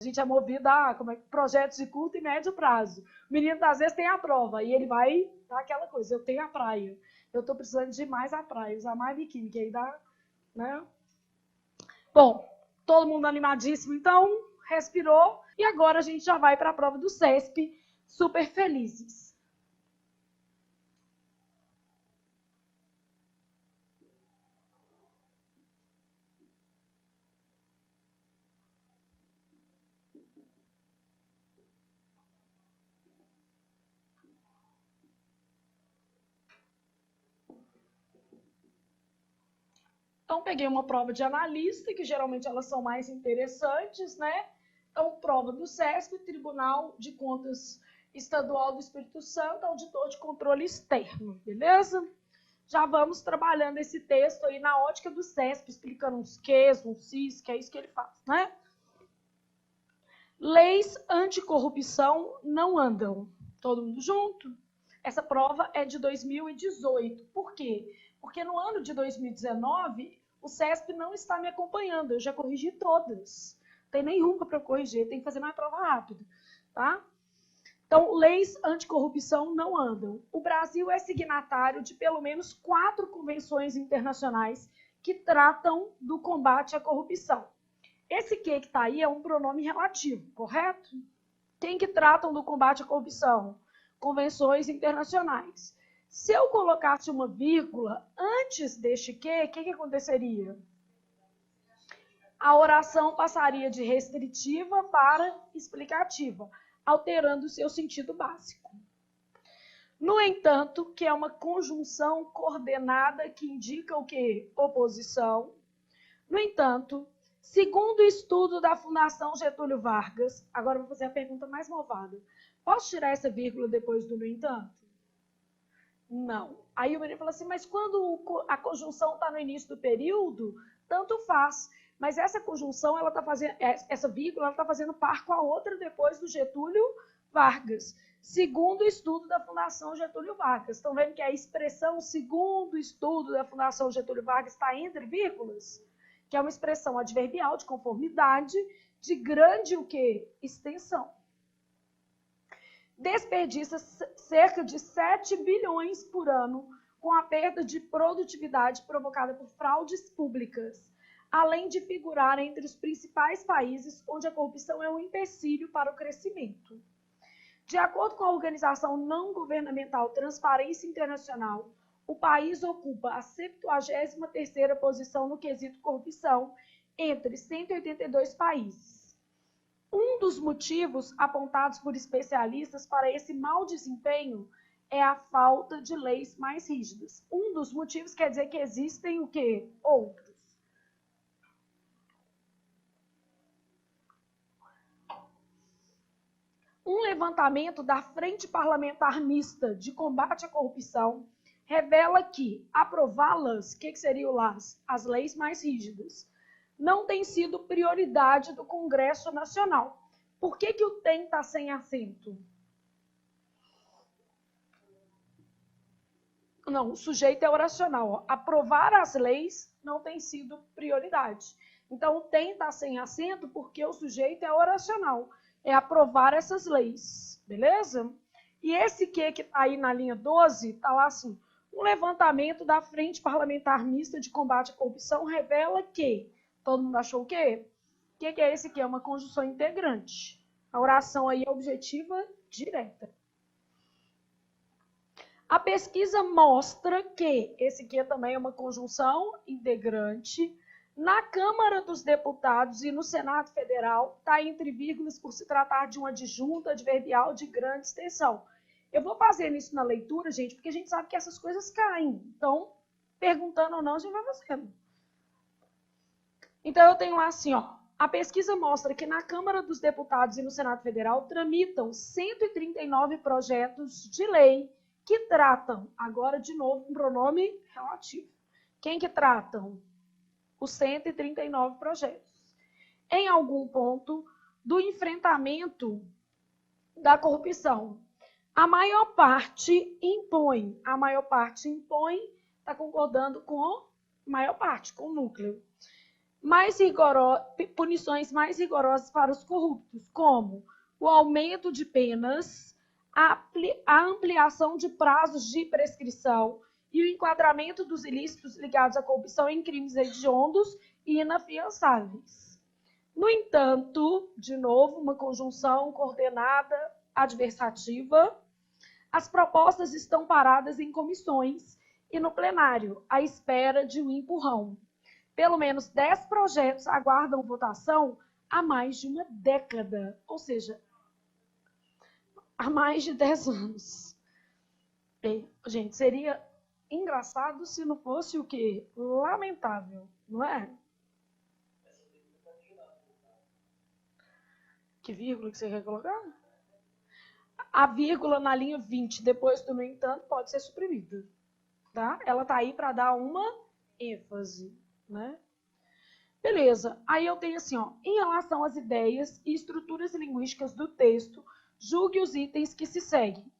A gente é movido a projetos de curto e médio prazo. O menino, às vezes, tem a prova e ele vai dar aquela coisa, eu tenho a praia. Eu estou precisando de mais a praia, usar mais biquíni, que aí dá, né? Bom, todo mundo animadíssimo, então, respirou. E agora a gente já vai para a prova do CESP, super felizes. Então, peguei uma prova de analista, que geralmente elas são mais interessantes, né? Então, prova do CESP, Tribunal de Contas Estadual do Espírito Santo, auditor de controle externo, beleza? Já vamos trabalhando esse texto aí na ótica do CESP, explicando uns Qs, uns Cis, que é isso que ele faz, né? Leis anticorrupção não andam. Todo mundo junto? Essa prova é de 2018. Por quê? Porque no ano de 2019, o CESP não está me acompanhando. Eu já corrigi todas. Não tem nenhuma para eu corrigir, tem que fazer mais prova rápida, tá? Então, leis anticorrupção não andam. O Brasil é signatário de pelo menos 4 convenções internacionais que tratam do combate à corrupção. Esse que está aí é um pronome relativo, correto? Quem que tratam do combate à corrupção? Convenções internacionais. Se eu colocasse uma vírgula antes deste que, o que aconteceria? A oração passaria de restritiva para explicativa, alterando o seu sentido básico. No entanto, que é uma conjunção coordenada que indica o quê? Oposição. No entanto, segundo o estudo da Fundação Getúlio Vargas, agora eu vou fazer a pergunta mais malvada. Posso tirar essa vírgula depois do no entanto? Não. Aí o menino fala assim, mas quando a conjunção está no início do período, tanto faz. Mas essa conjunção, ela tá fazendo, essa vírgula, ela está fazendo par com a outra depois do Getúlio Vargas, segundo o estudo da Fundação Getúlio Vargas. Estão vendo que a expressão segundo o estudo da Fundação Getúlio Vargas está entre vírgulas? Que é uma expressão adverbial de conformidade, de grande o quê? Extensão. Desperdiça cerca de 7 bilhões por ano com a perda de produtividade provocada por fraudes públicas, além de figurar entre os principais países onde a corrupção é um empecilho para o crescimento. De acordo com a organização não governamental Transparência Internacional, o país ocupa a 73ª posição no quesito corrupção entre 182 países. Um dos motivos apontados por especialistas para esse mau desempenho é a falta de leis mais rígidas. Um dos motivos quer dizer que existem o quê? Outros. Um levantamento da Frente Parlamentar Mista de Combate à Corrupção revela que aprová-las, o que seriam as leis mais rígidas, não tem sido prioridade do Congresso Nacional. Por que o tem está sem acento? Não, o sujeito é oracional. Aprovar as leis não tem sido prioridade. Então, o tem está sem acento porque o sujeito é oracional. É aprovar essas leis, beleza? E esse que está aí na linha 12, está lá assim, um levantamento da Frente Parlamentar Mista de Combate à Corrupção revela que, todo mundo achou o quê? O que é esse aqui? É uma conjunção integrante. A oração aí é objetiva direta. A pesquisa mostra que, esse aqui também é uma conjunção integrante, na Câmara dos Deputados e no Senado Federal, está entre vírgulas por se tratar de uma adjunta adverbial de grande extensão. Eu vou fazendo isso na leitura, gente, porque a gente sabe que essas coisas caem. Então, perguntando ou não, a gente vai fazendo. Então, eu tenho lá assim, ó. A pesquisa mostra que na Câmara dos Deputados e no Senado Federal tramitam 139 projetos de lei que tratam, agora de novo, um pronome relativo. Quem que tratam? Os 139 projetos. Em algum ponto do enfrentamento da corrupção. A maior parte impõe, está concordando com a maior parte, com o núcleo. punições mais rigorosas para os corruptos, como o aumento de penas, a ampliação de prazos de prescrição e o enquadramento dos ilícitos ligados à corrupção em crimes hediondos e inafiançáveis. No entanto, de novo, uma conjunção coordenada adversativa, as propostas estão paradas em comissões e no plenário, à espera de um empurrão. Pelo menos 10 projetos aguardam votação há mais de uma década, ou seja, há mais de 10 anos. E, gente, seria engraçado se não fosse o quê? Lamentável, não é? Que vírgula que você quer colocar? A vírgula na linha 20, depois do no entanto, pode ser suprimida. Tá? Ela está aí para dar uma ênfase, né? Beleza. Aí eu tenho assim, ó, em relação às ideias e estruturas linguísticas do texto, julgue os itens que se seguem.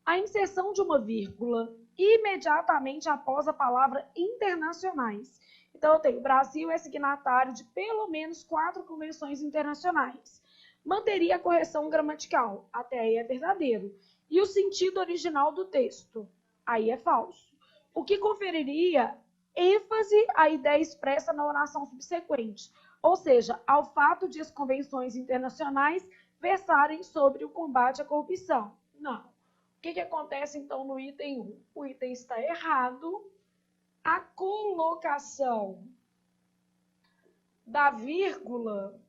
A inserção de uma vírgula imediatamente após a palavra internacionais. Então, eu tenho: o Brasil é signatário de pelo menos 4 convenções internacionais. Manteria a correção gramatical. Até aí é verdadeiro. E o sentido original do texto. Aí é falso. O que conferiria ênfase à ideia expressa na oração subsequente, ou seja, ao fato de as convenções internacionais versarem sobre o combate à corrupção. Não. O que acontece, então, no item 1? O item está errado. A colocação da vírgula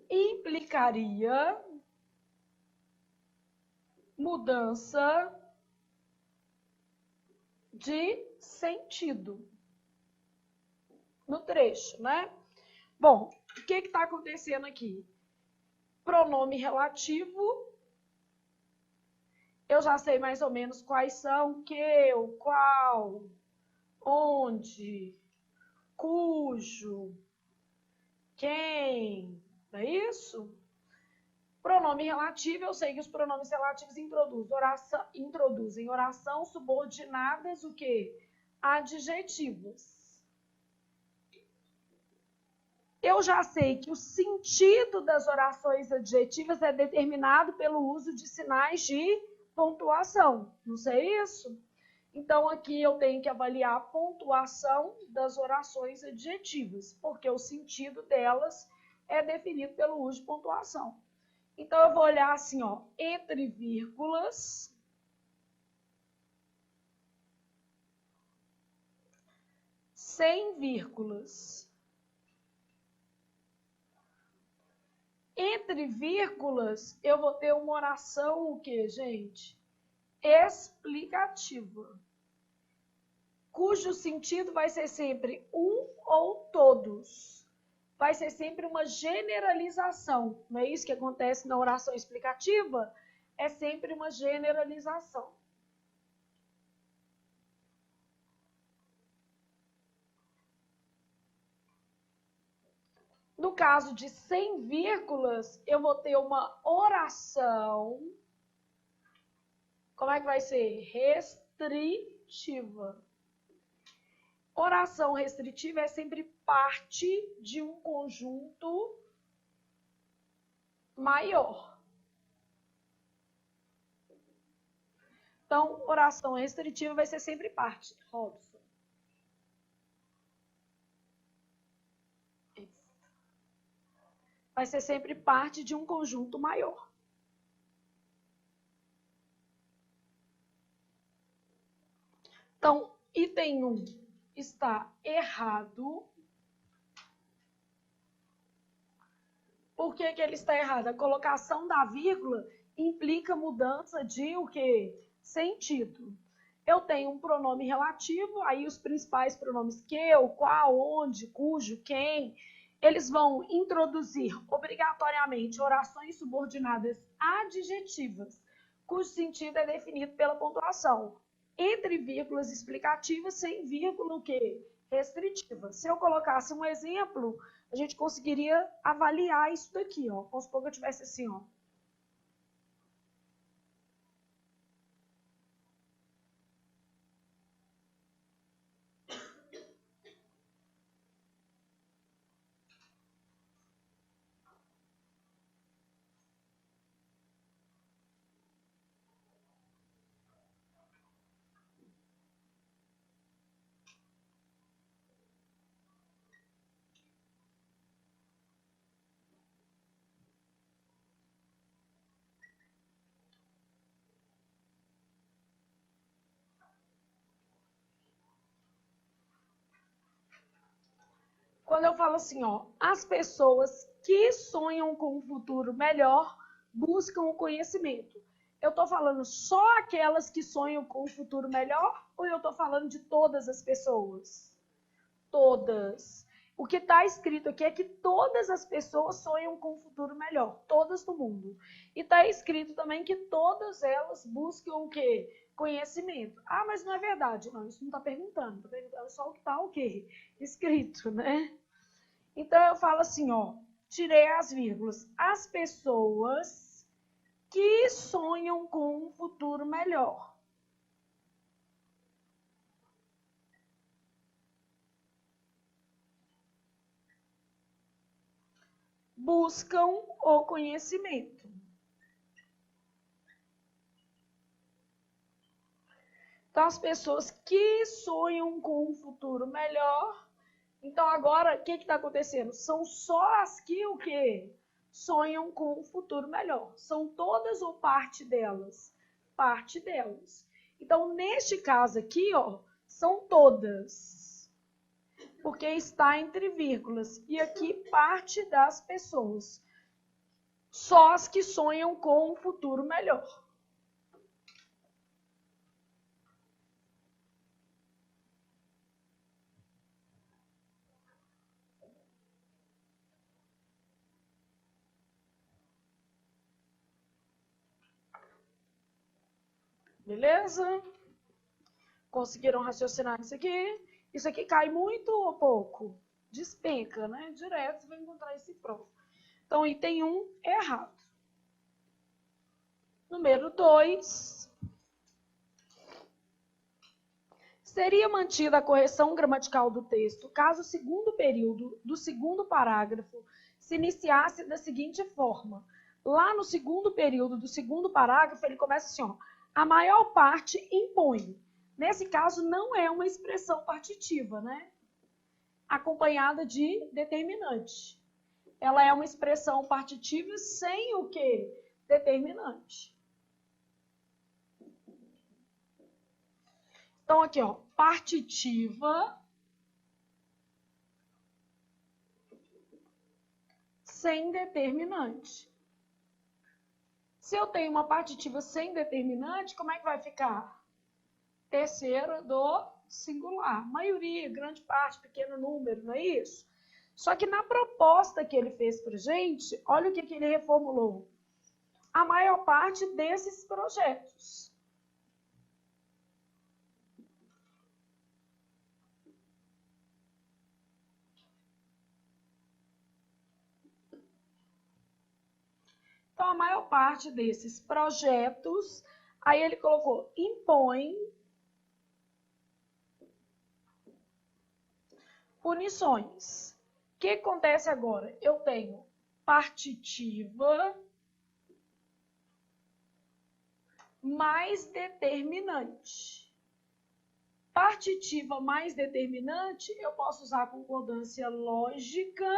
implicaria mudança de sentido no trecho, né? Bom, o que está acontecendo aqui? Pronome relativo. Eu já sei mais ou menos quais são: que, o qual, onde, cujo, quem, não é isso? Pronome relativo, eu sei que os pronomes relativos introduzem oração subordinadas, o quê? Adjetivos. Eu já sei que o sentido das orações adjetivas é determinado pelo uso de sinais de pontuação. Não sei isso? Então, aqui eu tenho que avaliar a pontuação das orações adjetivas, porque o sentido delas é definido pelo uso de pontuação. Então, eu vou olhar assim, ó, entre vírgulas, sem vírgulas. Entre vírgulas, eu vou ter uma oração, o quê, gente? Explicativa. Cujo sentido vai ser sempre um ou todos. Vai ser sempre uma generalização. Não é isso que acontece na oração explicativa? É sempre uma generalização. No caso de 100 vírgulas, eu vou ter uma oração. Como é que vai ser? Restritiva. Oração restritiva é sempre parte de um conjunto maior. Então, oração restritiva vai ser sempre parte. Robson. Vai ser sempre parte de um conjunto maior. Então, item 1 está errado. Por que ele está errado? A colocação da vírgula implica mudança de o quê? Sentido. Eu tenho um pronome relativo, aí os principais pronomes que, o qual, onde, cujo, quem, eles vão introduzir obrigatoriamente orações subordinadas adjetivas, cujo sentido é definido pela pontuação. Entre vírgulas explicativas, sem vírgula o quê? Restritiva. Se eu colocasse um exemplo, a gente conseguiria avaliar isso daqui, ó. Vamos supor que eu tivesse assim, ó. Quando eu falo assim, ó, as pessoas que sonham com um futuro melhor buscam o conhecimento. Eu estou falando só aquelas que sonham com um futuro melhor ou eu estou falando de todas as pessoas? Todas. O que está escrito aqui é que todas as pessoas sonham com um futuro melhor, todas do mundo. E está escrito também que todas elas buscam o quê? Conhecimento. Ah, mas não é verdade. Não, isso não está perguntando. Está perguntando só o que está o quê? Escrito, né? Então eu falo assim, ó, tirei as vírgulas. As pessoas que sonham com um futuro melhor. Buscam o conhecimento. Então, as pessoas que sonham com um futuro melhor. Então, agora, o que está acontecendo? São só as que o quê? Sonham com um futuro melhor. São todas ou parte delas? Parte delas. Então, neste caso aqui, ó, são todas. Porque está entre vírgulas. E aqui, parte das pessoas. Só as que sonham com um futuro melhor. Beleza? Conseguiram raciocinar isso aqui? Isso aqui cai muito ou pouco? Despenca, né? Direto você vai encontrar esse prova. Então, item 1 é errado. Número 2. Seria mantida a correção gramatical do texto caso o segundo período do segundo parágrafo se iniciasse da seguinte forma. Lá no segundo período do segundo parágrafo, ele começa assim, ó. A maior parte impõe. Nesse caso, não é uma expressão partitiva, né? Acompanhada de determinante. Ela é uma expressão partitiva sem o quê? Determinante. Então, aqui, ó, partitiva sem determinante. Se eu tenho uma partitiva sem determinante, como é que vai ficar? Terceira do singular. Maioria, grande parte, pequeno número, não é isso? Só que na proposta que ele fez para a gente, olha o que ele reformulou. A maior parte desses projetos. Então, a maior parte desses projetos, aí ele colocou, impõe punições. O que acontece agora? Eu tenho partitiva mais determinante. Partitiva mais determinante, eu posso usar concordância lógica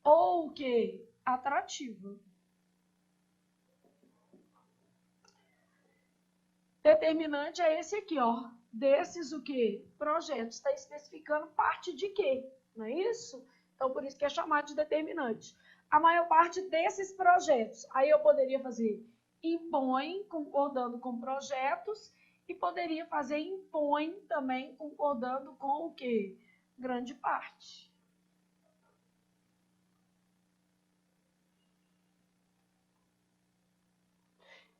ou o quê? Atrativa. Determinante é esse aqui, ó. Desses o quê? Projetos. Está especificando parte de quê? Não é isso? Então, por isso que é chamado de determinante. A maior parte desses projetos. Aí eu poderia fazer impõe, concordando com projetos, e poderia fazer impõe também, concordando com o quê? Grande parte.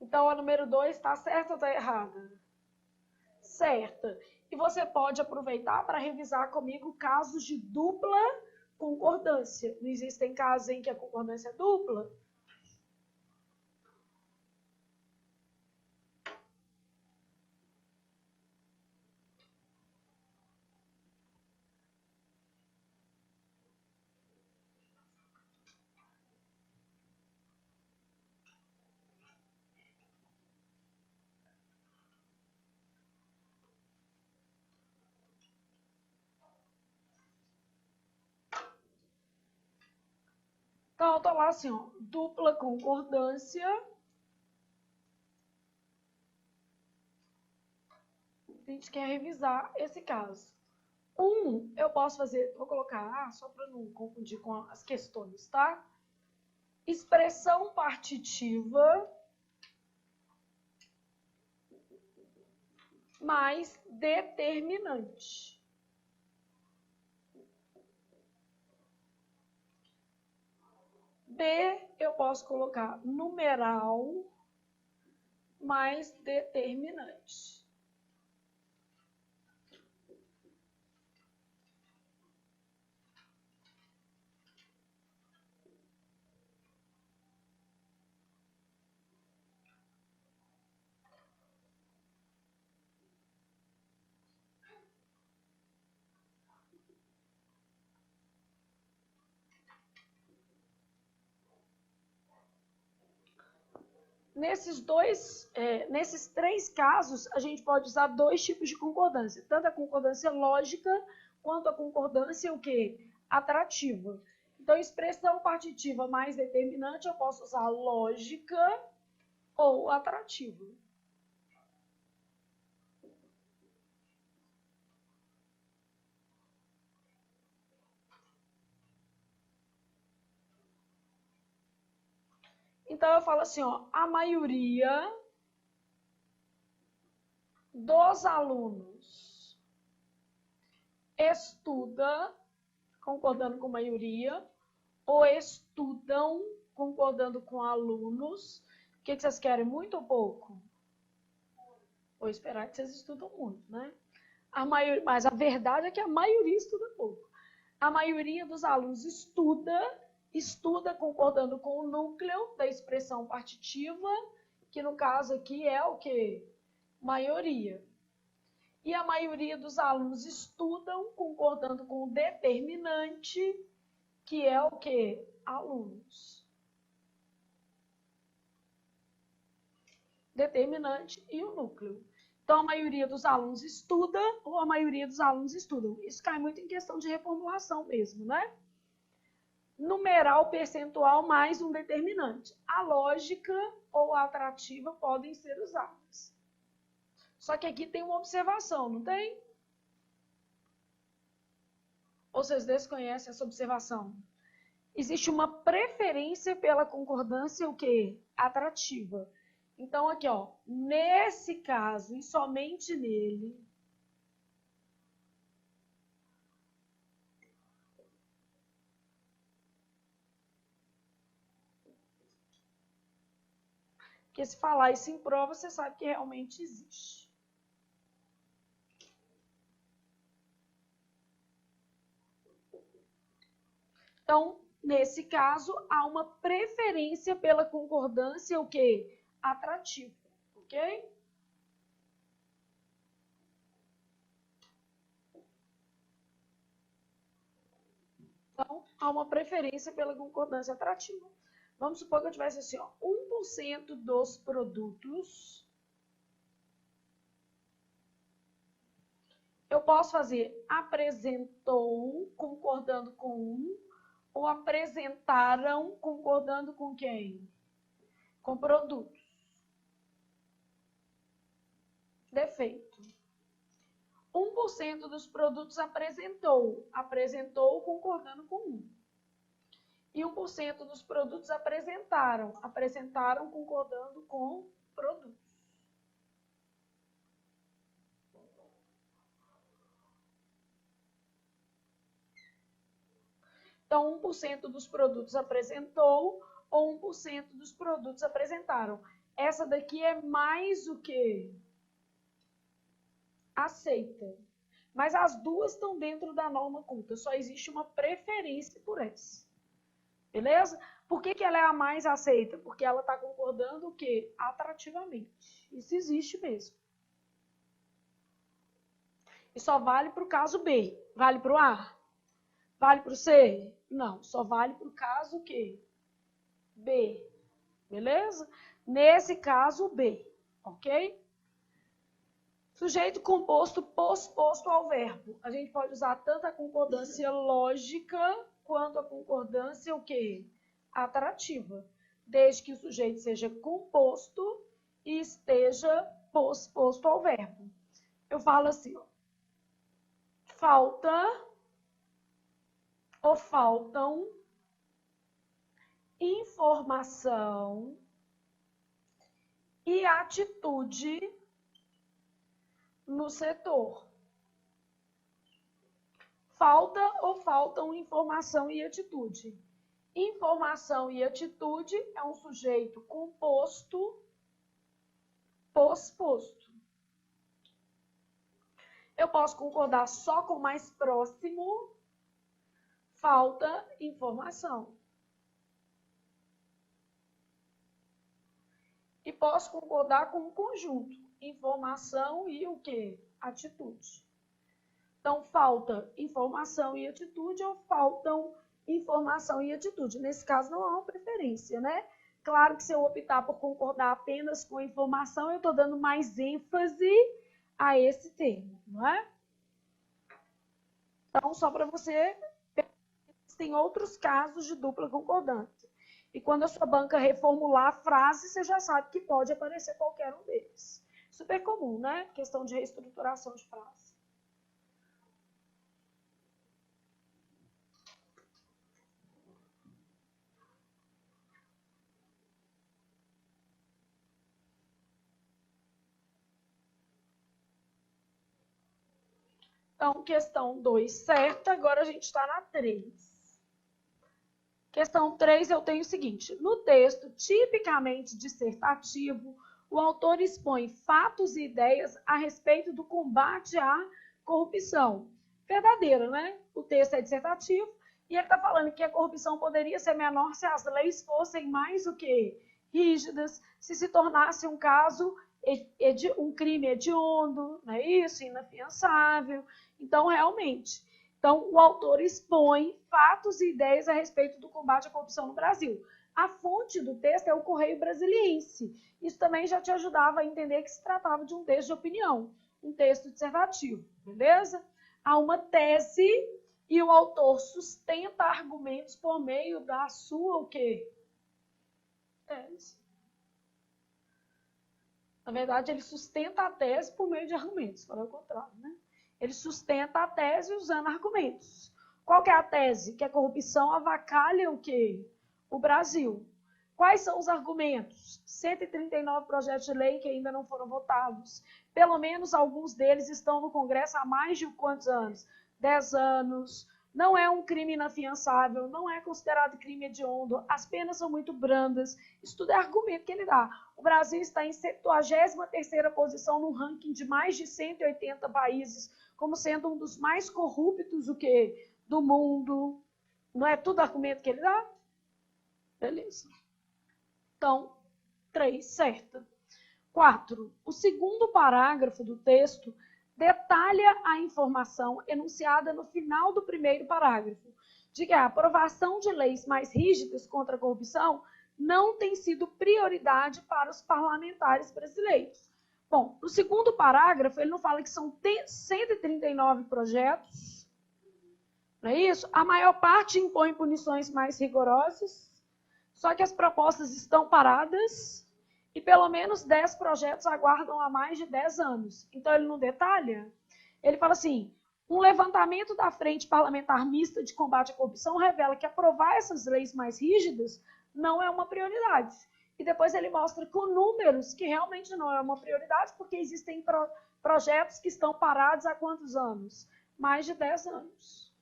Então, a número 2 está certa ou está errada? Certa. E você pode aproveitar para revisar comigo casos de dupla concordância. Não existem casos em que a concordância é dupla? Então, eu estou lá assim, ó, dupla concordância. A gente quer revisar esse caso. Eu posso fazer, vou colocar só para não confundir com as questões, tá? Expressão partitiva mais determinante. B, eu posso colocar numeral mais determinante. Nesses três casos, a gente pode usar dois tipos de concordância, tanto a concordância lógica quanto a concordância o quê? Atrativa. Então, expressão partitiva mais determinante, eu posso usar lógica ou atrativa. Então, eu falo assim, ó, a maioria dos alunos estuda, concordando com a maioria, ou estudam, concordando com alunos. O que vocês querem, muito ou pouco? Vou esperar que vocês estudam muito, né? Mas a verdade é que a maioria estuda pouco. A maioria dos alunos estuda concordando com o núcleo da expressão partitiva, que no caso aqui é o quê? Maioria. E a maioria dos alunos estudam concordando com o determinante, que é o quê? Alunos. Determinante e o núcleo. Então, a maioria dos alunos estuda ou a maioria dos alunos estudam. Isso cai muito em questão de reformulação mesmo, né? Numeral percentual mais um determinante. A lógica ou a atrativa podem ser usadas. Só que aqui tem uma observação, não tem? Ou vocês desconhecem essa observação? Existe uma preferência pela concordância o quê? Atrativa. Então, aqui, ó, nesse caso, e somente nele, porque se falar isso em prova, você sabe que realmente existe. Então, nesse caso, há uma preferência pela concordância o quê? Atrativa, ok? Então, há uma preferência pela concordância atrativa. Vamos supor que eu tivesse assim, ó, 1% dos produtos. Eu posso fazer apresentou, concordando com um, ou apresentaram, concordando com quem? Com produtos. Defeito. 1% dos produtos apresentou concordando com um. E 1% dos produtos apresentaram concordando com produtos. Então, 1% dos produtos apresentou ou 1% dos produtos apresentaram. Essa daqui é mais o que? Aceita. Mas as duas estão dentro da norma culta. Só existe uma preferência por essa. Beleza? Por que ela é a mais aceita? Porque ela está concordando o quê? Atrativamente. Isso existe mesmo. E só vale para o caso B. Vale para o A? Vale para o C? Não, só vale para o caso quê? B. Beleza? Nesse caso, B. Ok? Sujeito composto posposto ao verbo. A gente pode usar tanto a concordância lógica quanto a concordância o quê? Atrativa. Desde que o sujeito seja composto e esteja posposto ao verbo. Eu falo assim, ó. falta ou faltam informação e atitude no setor. Falta ou faltam informação e atitude. Informação e atitude é um sujeito composto, posposto. Eu posso concordar só com o mais próximo, falta informação. E posso concordar com o conjunto, informação e o quê? Atitude. Então, falta informação e atitude ou faltam informação e atitude. Nesse caso, não há uma preferência, né? Claro que se eu optar por concordar apenas com a informação, eu estou dando mais ênfase a esse termo, não é? Então, só para você, tem outros casos de dupla concordância. E quando a sua banca reformular a frase, você já sabe que pode aparecer qualquer um deles. Super comum, né? Questão de reestruturação de frase. Então, questão 2 certa, agora a gente está na 3. Questão 3, eu tenho o seguinte. No texto tipicamente dissertativo, o autor expõe fatos e ideias a respeito do combate à corrupção. Verdadeiro, né? O texto é dissertativo e ele está falando que a corrupção poderia ser menor se as leis fossem mais o quê? Rígidas, se tornasse um caso, um crime hediondo, não é isso? Inafiançável. Então, realmente, o autor expõe fatos e ideias a respeito do combate à corrupção no Brasil. A fonte do texto é o Correio Brasiliense. Isso também já te ajudava a entender que se tratava de um texto de opinião, um texto dissertativo, beleza? Há uma tese e o autor sustenta argumentos por meio da sua o quê? Tese. Na verdade, ele sustenta a tese por meio de argumentos, para o contrário, né? Ele sustenta a tese usando argumentos. Qual que é a tese? Que a corrupção avacalha o quê? O Brasil. Quais são os argumentos? 139 projetos de lei que ainda não foram votados. Pelo menos alguns deles estão no Congresso há mais de quantos anos? 10 anos. Não é um crime inafiançável, não é considerado crime hediondo, as penas são muito brandas. Isso tudo é argumento que ele dá. O Brasil está em 73ª posição no ranking de mais de 180 países, como sendo um dos mais corruptos do mundo. Não é tudo argumento que ele dá? Beleza. Então, 3, certa. 4. O segundo parágrafo do texto detalha a informação enunciada no final do primeiro parágrafo, de que a aprovação de leis mais rígidas contra a corrupção não tem sido prioridade para os parlamentares brasileiros. Bom, no segundo parágrafo, ele não fala que são 139 projetos, não é isso? A maior parte impõe punições mais rigorosas, só que as propostas estão paradas e pelo menos 10 projetos aguardam há mais de 10 anos. Então, ele não detalha? Ele fala assim, um levantamento da Frente Parlamentar Mista de Combate à Corrupção revela que aprovar essas leis mais rígidas não é uma prioridade. E depois ele mostra com números que realmente não é uma prioridade, porque existem projetos que estão parados há quantos anos? Mais de 10 anos.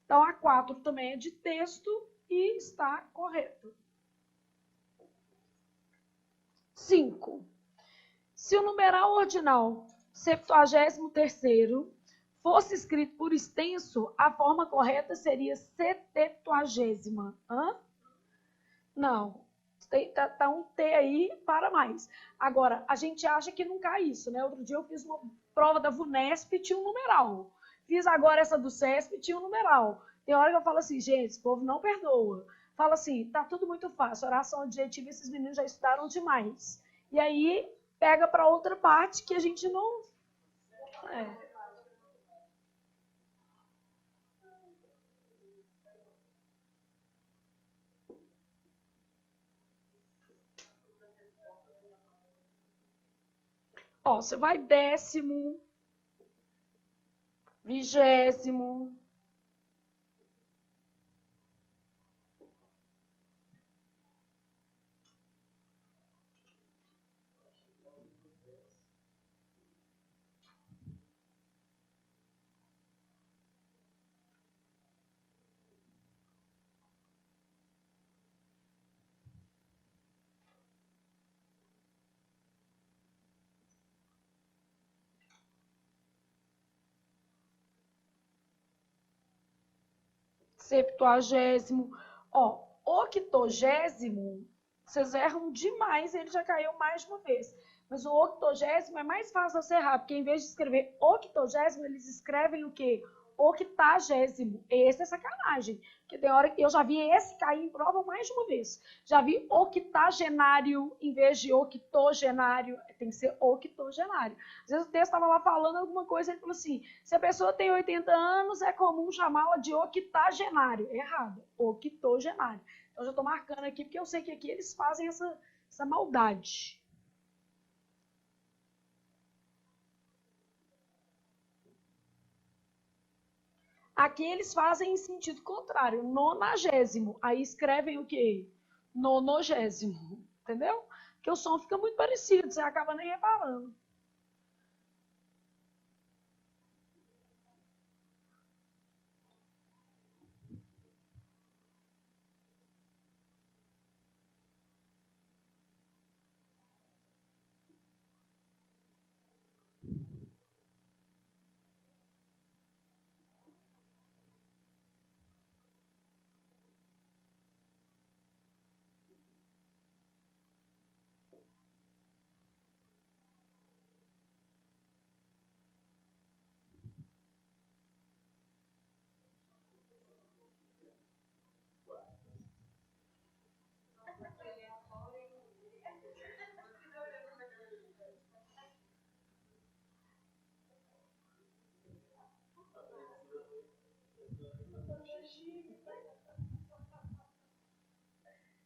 Então, a 4 também é de texto e está correto. 5. Se o numeral ordinal 73º fosse escrito por extenso, a forma correta seria 70ª. Não. Tá um T aí para mais. Agora, a gente acha que não cai isso, né? Outro dia eu fiz uma prova da VUNESP e tinha um numeral. Fiz agora essa do CESP e tinha um numeral. Tem hora que eu falo assim, gente, esse povo não perdoa. Fala assim, tá tudo muito fácil, oração adjetiva, esses meninos já estudaram demais. E aí, pega para outra parte que a gente não... Ó, você vai 10º, Vigésimo. Septuagésimo. Ó, octogésimo, vocês erram demais, ele já caiu mais de uma vez. Mas o octogésimo é mais fácil de você errar, porque em vez de escrever octogésimo, eles escrevem o quê? Octagésimo. Esse é sacanagem. Porque tem hora que eu já vi esse cair em prova mais de uma vez. Já vi octagenário em vez de octogenário. Tem que ser octogenário. Às vezes o texto estava lá falando alguma coisa, ele falou assim, se a pessoa tem 80 anos, é comum chamá-la de octagenário. Errado. Octogenário. Então, eu já estou marcando aqui, porque eu sei que aqui eles fazem essa maldade. Aqui eles fazem em sentido contrário, nonagésimo. Aí escrevem o quê? Nonogésimo. Entendeu? Porque o som fica muito parecido, você acaba nem reparando.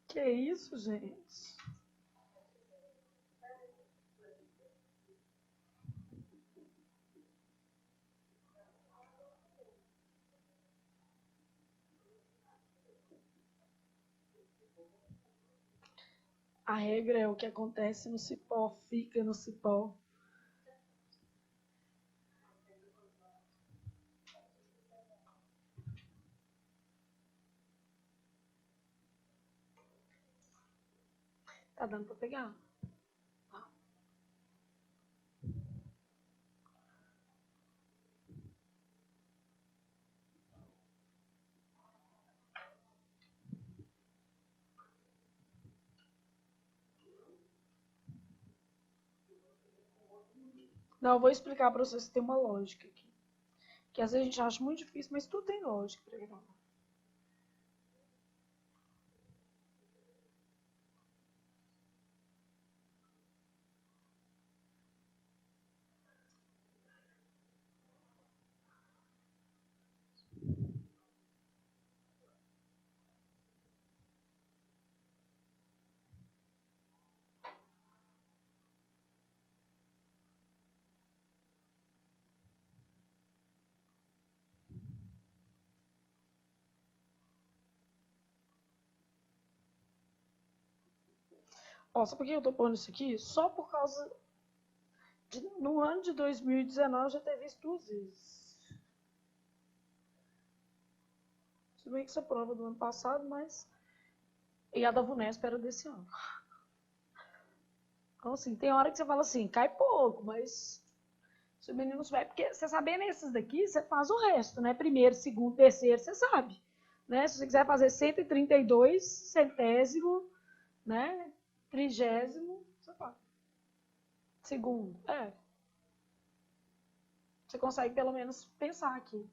Que isso, gente? A regra é o que acontece no cipó, fica no cipó. Tá dando para pegar? Tá. Não, eu vou explicar para vocês que tem uma lógica aqui. Que às vezes a gente acha muito difícil, mas tudo tem lógica. Ó, sabe por que eu tô pondo isso aqui? Só por causa de, no ano de 2019, eu já ter visto 2 vezes. Se bem que isso é prova do ano passado, mas... E a da VUNESP era desse ano. Então, assim, tem hora que você fala assim, cai pouco, mas... Se o menino souber... Porque você sabendo esses daqui, você faz o resto, né? Primeiro, segundo, terceiro, você sabe. Né? Se você quiser fazer 132, centésimo, né? Trigésimo, você faz. Segundo, Você consegue pelo menos pensar aqui.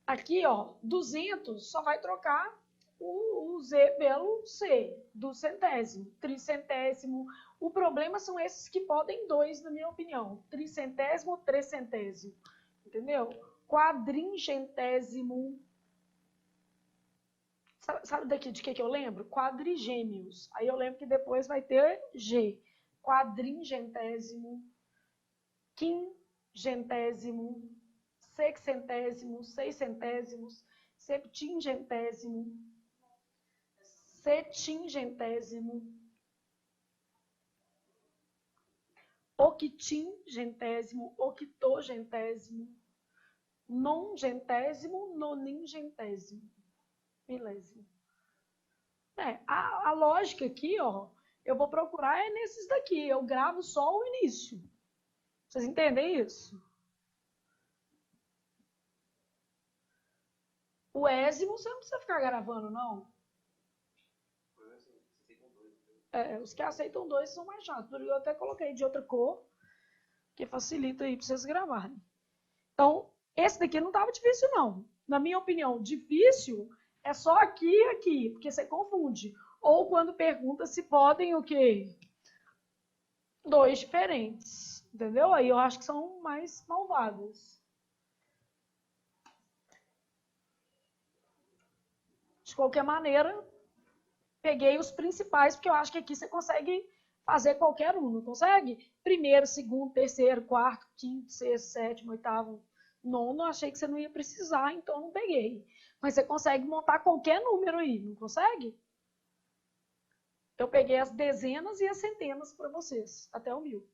Aqui, ó, 200 só vai trocar o Z pelo C, do centésimo, tricentésimo. O problema são esses que podem 2, na minha opinião. Tricentésimo, trecentésimo. Entendeu? Quadringentésimo. Sabe daqui de que eu lembro? Quadrigêmeos. Aí eu lembro que depois vai ter G. Quadringentésimo. gentésimo, sexcentésimo, seiscentésimos, septingentésimo, setingentésimo, octingentésimo, octogentésimo, nongentésimo, noningentésimo, milésimo. A lógica aqui, ó, eu vou procurar é nesses daqui. Eu gravo só o início. Vocês entendem isso? O ésimo você não precisa ficar gravando, não. Os que aceitam 2 são mais chatos. Eu até coloquei de outra cor, que facilita aí para vocês gravarem. Então, esse daqui não estava difícil, não. Na minha opinião, difícil é só aqui e aqui, porque você confunde. Ou quando pergunta se podem o quê? 2 diferentes. Entendeu? Aí eu acho que são mais malvadas. De qualquer maneira, peguei os principais, porque eu acho que aqui você consegue fazer qualquer um, não consegue? Primeiro, segundo, terceiro, quarto, quinto, sexto, sétimo, oitavo, nono, achei que você não ia precisar, então não peguei. Mas você consegue montar qualquer número aí, não consegue? Eu peguei as dezenas e as centenas para vocês, até o 1000.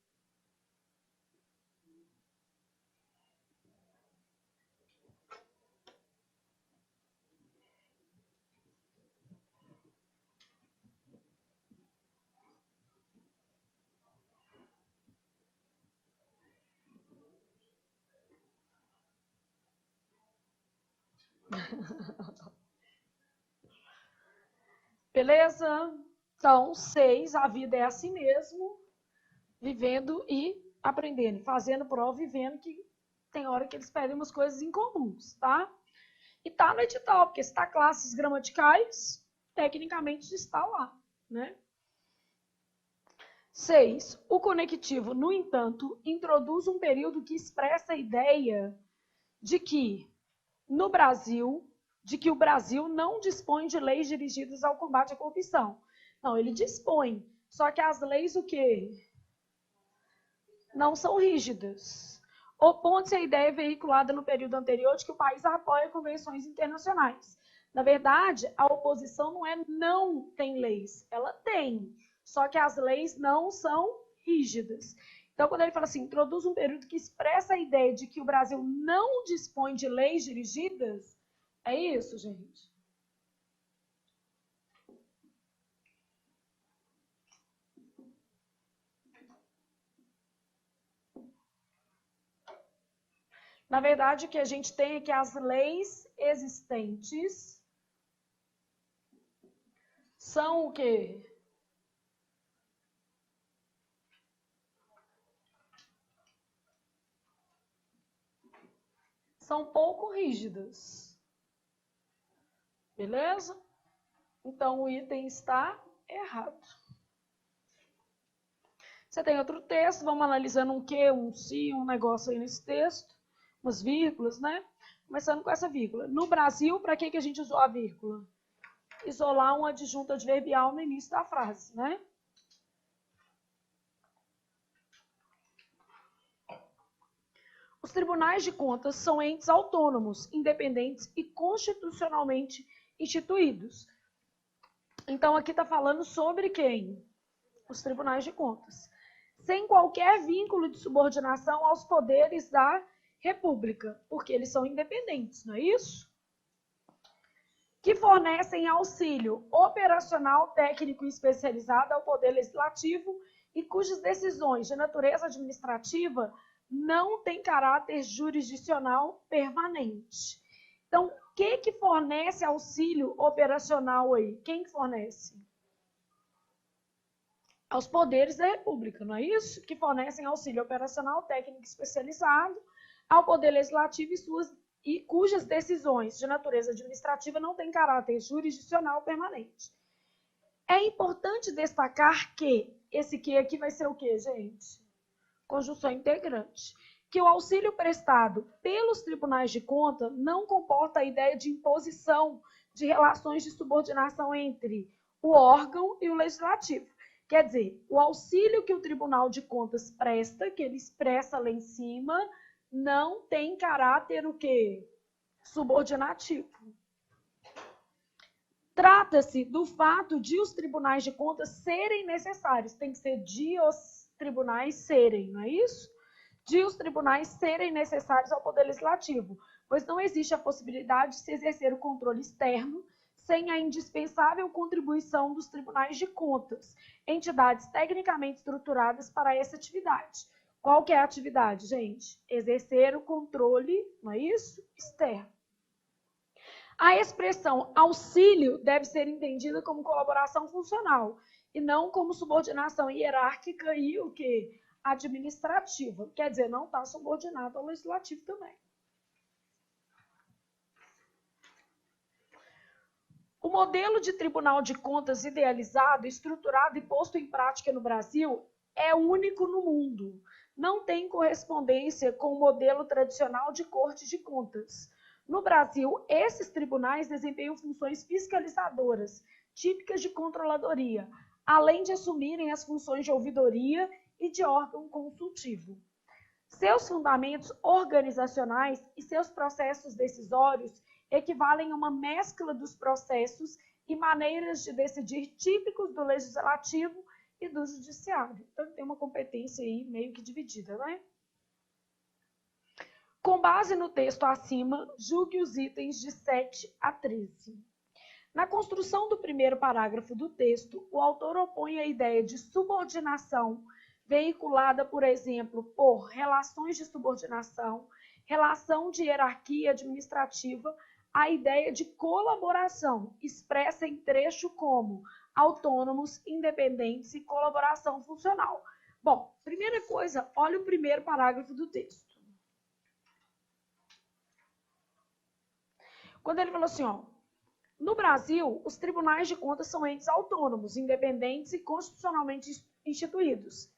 Beleza? Então, 6, a vida é assim mesmo, vivendo e aprendendo, fazendo prova e vendo que tem hora que eles pedem umas coisas incomuns, tá? E tá no edital, porque se tá classes gramaticais, tecnicamente está lá, né? 6. O conectivo, no entanto, introduz um período que expressa a ideia de que o Brasil não dispõe de leis dirigidas ao combate à corrupção. Não, ele dispõe. Só que as leis o quê? Não são rígidas. Opondo-se à ideia veiculada no período anterior de que o país apoia convenções internacionais. Na verdade, a oposição não tem leis. Ela tem. Só que as leis não são rígidas. Então, quando ele fala assim, introduz um período que expressa a ideia de que o Brasil não dispõe de leis dirigidas, é isso, gente. Na verdade, o que a gente tem é que as leis existentes são o quê? São pouco rígidas. Beleza? Então, o item está errado. Você tem outro texto, vamos analisando um que, um se, um negócio aí nesse texto, umas vírgulas, né? Começando com essa vírgula. No Brasil, para que a gente usou a vírgula? Isolar um adjunto adverbial no início da frase, né? Os tribunais de contas são entes autônomos, independentes e constitucionalmente instituídos. Então, aqui está falando sobre quem? Os tribunais de contas. Sem qualquer vínculo de subordinação aos poderes da República, porque eles são independentes, não é isso? Que fornecem auxílio operacional, técnico e especializado ao Poder Legislativo e cujas decisões de natureza administrativa não têm caráter jurisdicional permanente. Então, o que fornece auxílio operacional aí? Quem fornece? Aos poderes da República, não é isso? Que fornecem auxílio operacional, técnico especializado ao Poder Legislativo e cujas decisões de natureza administrativa não têm caráter jurisdicional permanente. É importante destacar que esse que aqui vai ser o quê, gente? Conjunção integrante. Que o auxílio prestado pelos tribunais de conta não comporta a ideia de imposição de relações de subordinação entre o órgão e o legislativo. Quer dizer, o auxílio que o Tribunal de Contas presta, que ele expressa lá em cima, não tem caráter o quê? Subordinativo. Trata-se do fato de os tribunais de contas serem necessários. Tem que ser de os tribunais serem, não é isso? De os tribunais serem necessários ao Poder Legislativo, pois não existe a possibilidade de se exercer o controle externo sem a indispensável contribuição dos tribunais de contas, entidades tecnicamente estruturadas para essa atividade. Qual que é a atividade, gente? Exercer o controle, não é isso? Externo. A expressão auxílio deve ser entendida como colaboração funcional e não como subordinação hierárquica e o quê? Administrativa. Quer dizer, não está subordinado ao legislativo também. O modelo de Tribunal de Contas idealizado, estruturado e posto em prática no Brasil é único no mundo. Não tem correspondência com o modelo tradicional de Corte de Contas. No Brasil, esses tribunais desempenham funções fiscalizadoras, típicas de controladoria, além de assumirem as funções de ouvidoria e de órgão consultivo. Seus fundamentos organizacionais e seus processos decisórios equivalem a uma mescla dos processos e maneiras de decidir típicos do legislativo e do judiciário. Então, tem uma competência aí meio que dividida, né? Com base no texto acima, julgue os itens de 7 a 13. Na construção do primeiro parágrafo do texto, o autor opõe a ideia de subordinação, veiculada, por exemplo, por relações de subordinação, relação de hierarquia administrativa, à ideia de colaboração, expressa em trecho como autônomos, independentes e colaboração funcional. Bom, primeira coisa, olha o primeiro parágrafo do texto. Quando ele falou assim, ó, no Brasil, os tribunais de contas são entes autônomos, independentes e constitucionalmente instituídos,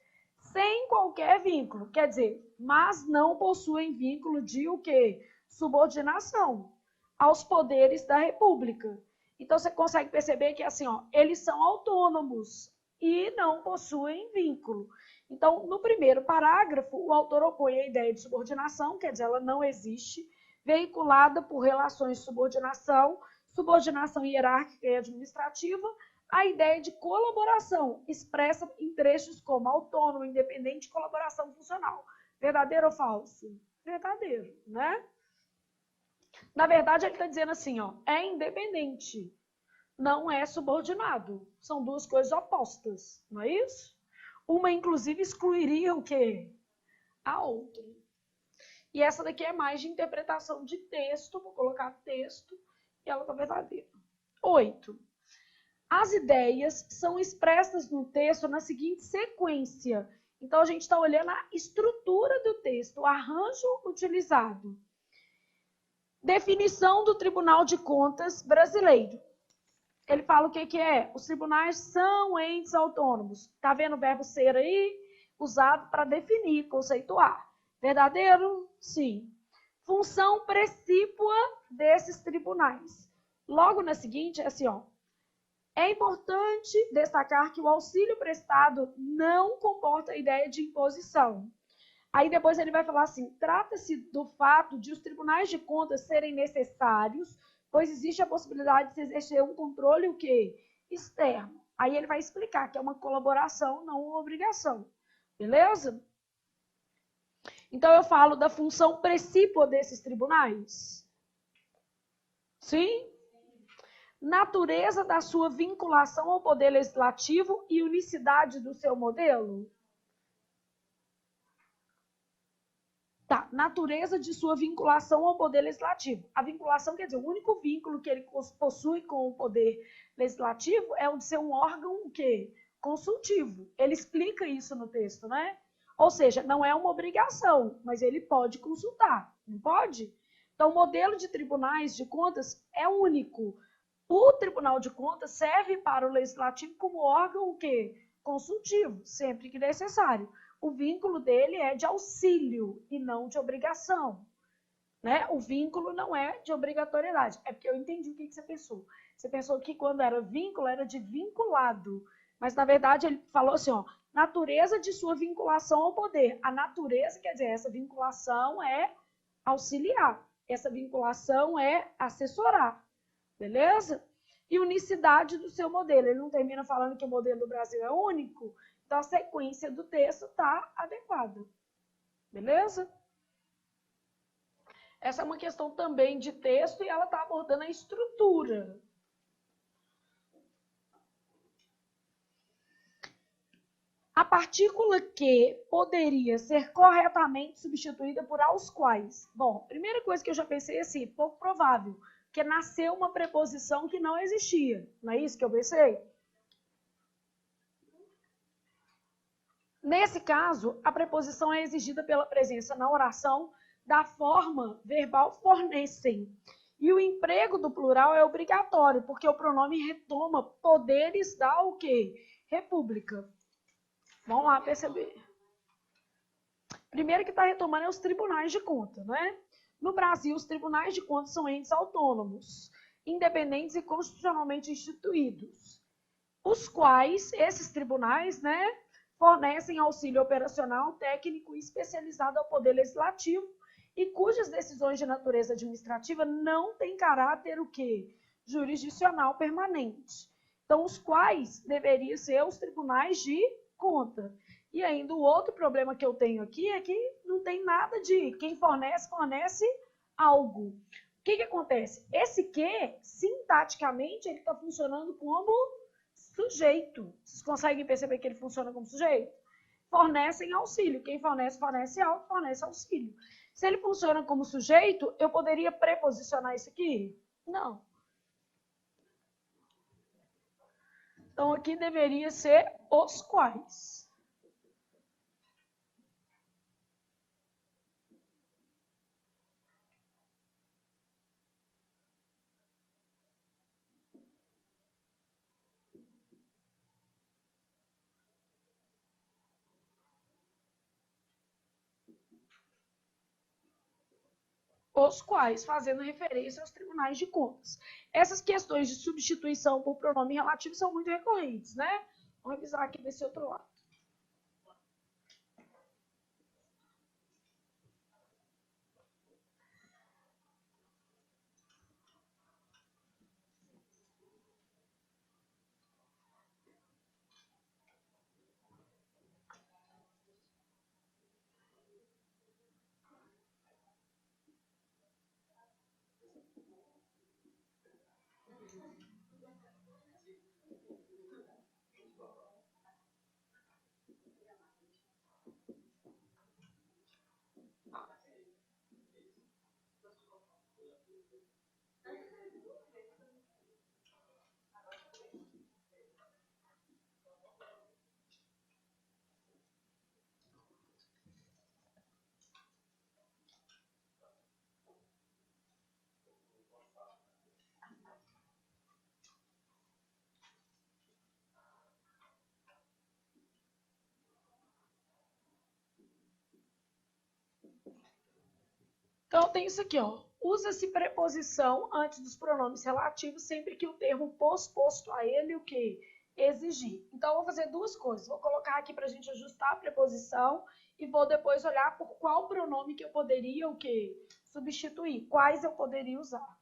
sem qualquer vínculo, quer dizer, mas não possuem vínculo de o quê? Subordinação aos poderes da República. Então, você consegue perceber que, assim, ó, eles são autônomos e não possuem vínculo. Então, no primeiro parágrafo, o autor opõe a ideia de subordinação, quer dizer, ela não existe, veiculada por relações de subordinação, subordinação hierárquica e administrativa, a ideia de colaboração, expressa em trechos como autônomo, independente e colaboração funcional. Verdadeiro ou falso? Verdadeiro, né? Na verdade, ele está dizendo assim, ó, é independente, não é subordinado. São duas coisas opostas, não é isso? Uma, inclusive, excluiria o quê? A outra. E essa daqui é mais de interpretação de texto, vou colocar texto, e ela está verdadeira. 8. As ideias são expressas no texto na seguinte sequência. Então, a gente está olhando a estrutura do texto, o arranjo utilizado. Definição do Tribunal de Contas brasileiro. Ele fala o que é? Os tribunais são entes autônomos. Está vendo o verbo ser aí? Usado para definir, conceituar. Verdadeiro? Sim. Função precípua desses tribunais. Logo na seguinte, é assim, ó. É importante destacar que o auxílio prestado não comporta a ideia de imposição. Aí depois ele vai falar assim, trata-se do fato de os tribunais de contas serem necessários, pois existe a possibilidade de se exercer um controle o quê? Externo. Aí ele vai explicar que é uma colaboração, não uma obrigação. Beleza? Então eu falo da função precípua desses tribunais. Sim? Natureza da sua vinculação ao poder legislativo e unicidade do seu modelo? Tá, natureza de sua vinculação ao poder legislativo. A vinculação quer dizer, o único vínculo que ele possui com o poder legislativo é o de ser um órgão o quê? Consultivo. Ele explica isso no texto, né? Ou seja, não é uma obrigação, mas ele pode consultar, não pode? Então, o modelo de tribunais de contas é único. O Tribunal de Contas serve para o Legislativo como órgão o quê? Consultivo, sempre que necessário. O vínculo dele é de auxílio e não de obrigação. Né? O vínculo não é de obrigatoriedade. É porque eu entendi o que você pensou. Você pensou que quando era vínculo, era de vinculado. Mas, na verdade, ele falou assim, ó, Natureza de sua vinculação ao poder. A natureza, quer dizer, essa vinculação é auxiliar. Essa vinculação é assessorar. Beleza? E unicidade do seu modelo. Ele não termina falando que o modelo do Brasil é único, então a sequência do texto está adequada. Beleza? Essa é uma questão também de texto e ela está abordando a estrutura. A partícula Q poderia ser corretamente substituída por aos quais? Bom, primeira coisa que eu já pensei é assim, pouco provável, porque nasceu uma preposição que não existia. Não é isso que eu pensei? Nesse caso, a preposição é exigida pela presença na oração da forma verbal fornecem. E o emprego do plural é obrigatório, porque o pronome retoma poderes da o quê? República. Vamos lá perceber. Primeiro que está retomando é os tribunais de contas, né? No Brasil, os tribunais de contas são entes autônomos, independentes e constitucionalmente instituídos, os quais, esses tribunais, né, fornecem auxílio operacional, técnico e especializado ao Poder Legislativo e cujas decisões de natureza administrativa não têm caráter o quê? Jurisdicional permanente. Então, os quais deveriam ser os tribunais de conta. E ainda o outro problema que eu tenho aqui é que não tem nada de quem fornece, fornece algo. O que acontece? Esse que, sintaticamente, ele está funcionando como sujeito. Vocês conseguem perceber que ele funciona como sujeito? Fornecem auxílio. Quem fornece, fornece algo, fornece auxílio. Se ele funciona como sujeito, eu poderia preposicionar isso aqui? Não. Então, aqui deveria ser os quais. Os quais, fazendo referência aos tribunais de contas. Essas questões de substituição por pronome relativo são muito recorrentes, né? Vamos revisar aqui desse outro lado. Então, tem isso aqui, ó. Usa-se preposição antes dos pronomes relativos sempre que o termo posposto a ele o que? Exigir. Então, eu vou fazer duas coisas. Vou colocar aqui para a gente ajustar a preposição e vou depois olhar por qual pronome que eu poderia o que? Substituir. Quais eu poderia usar.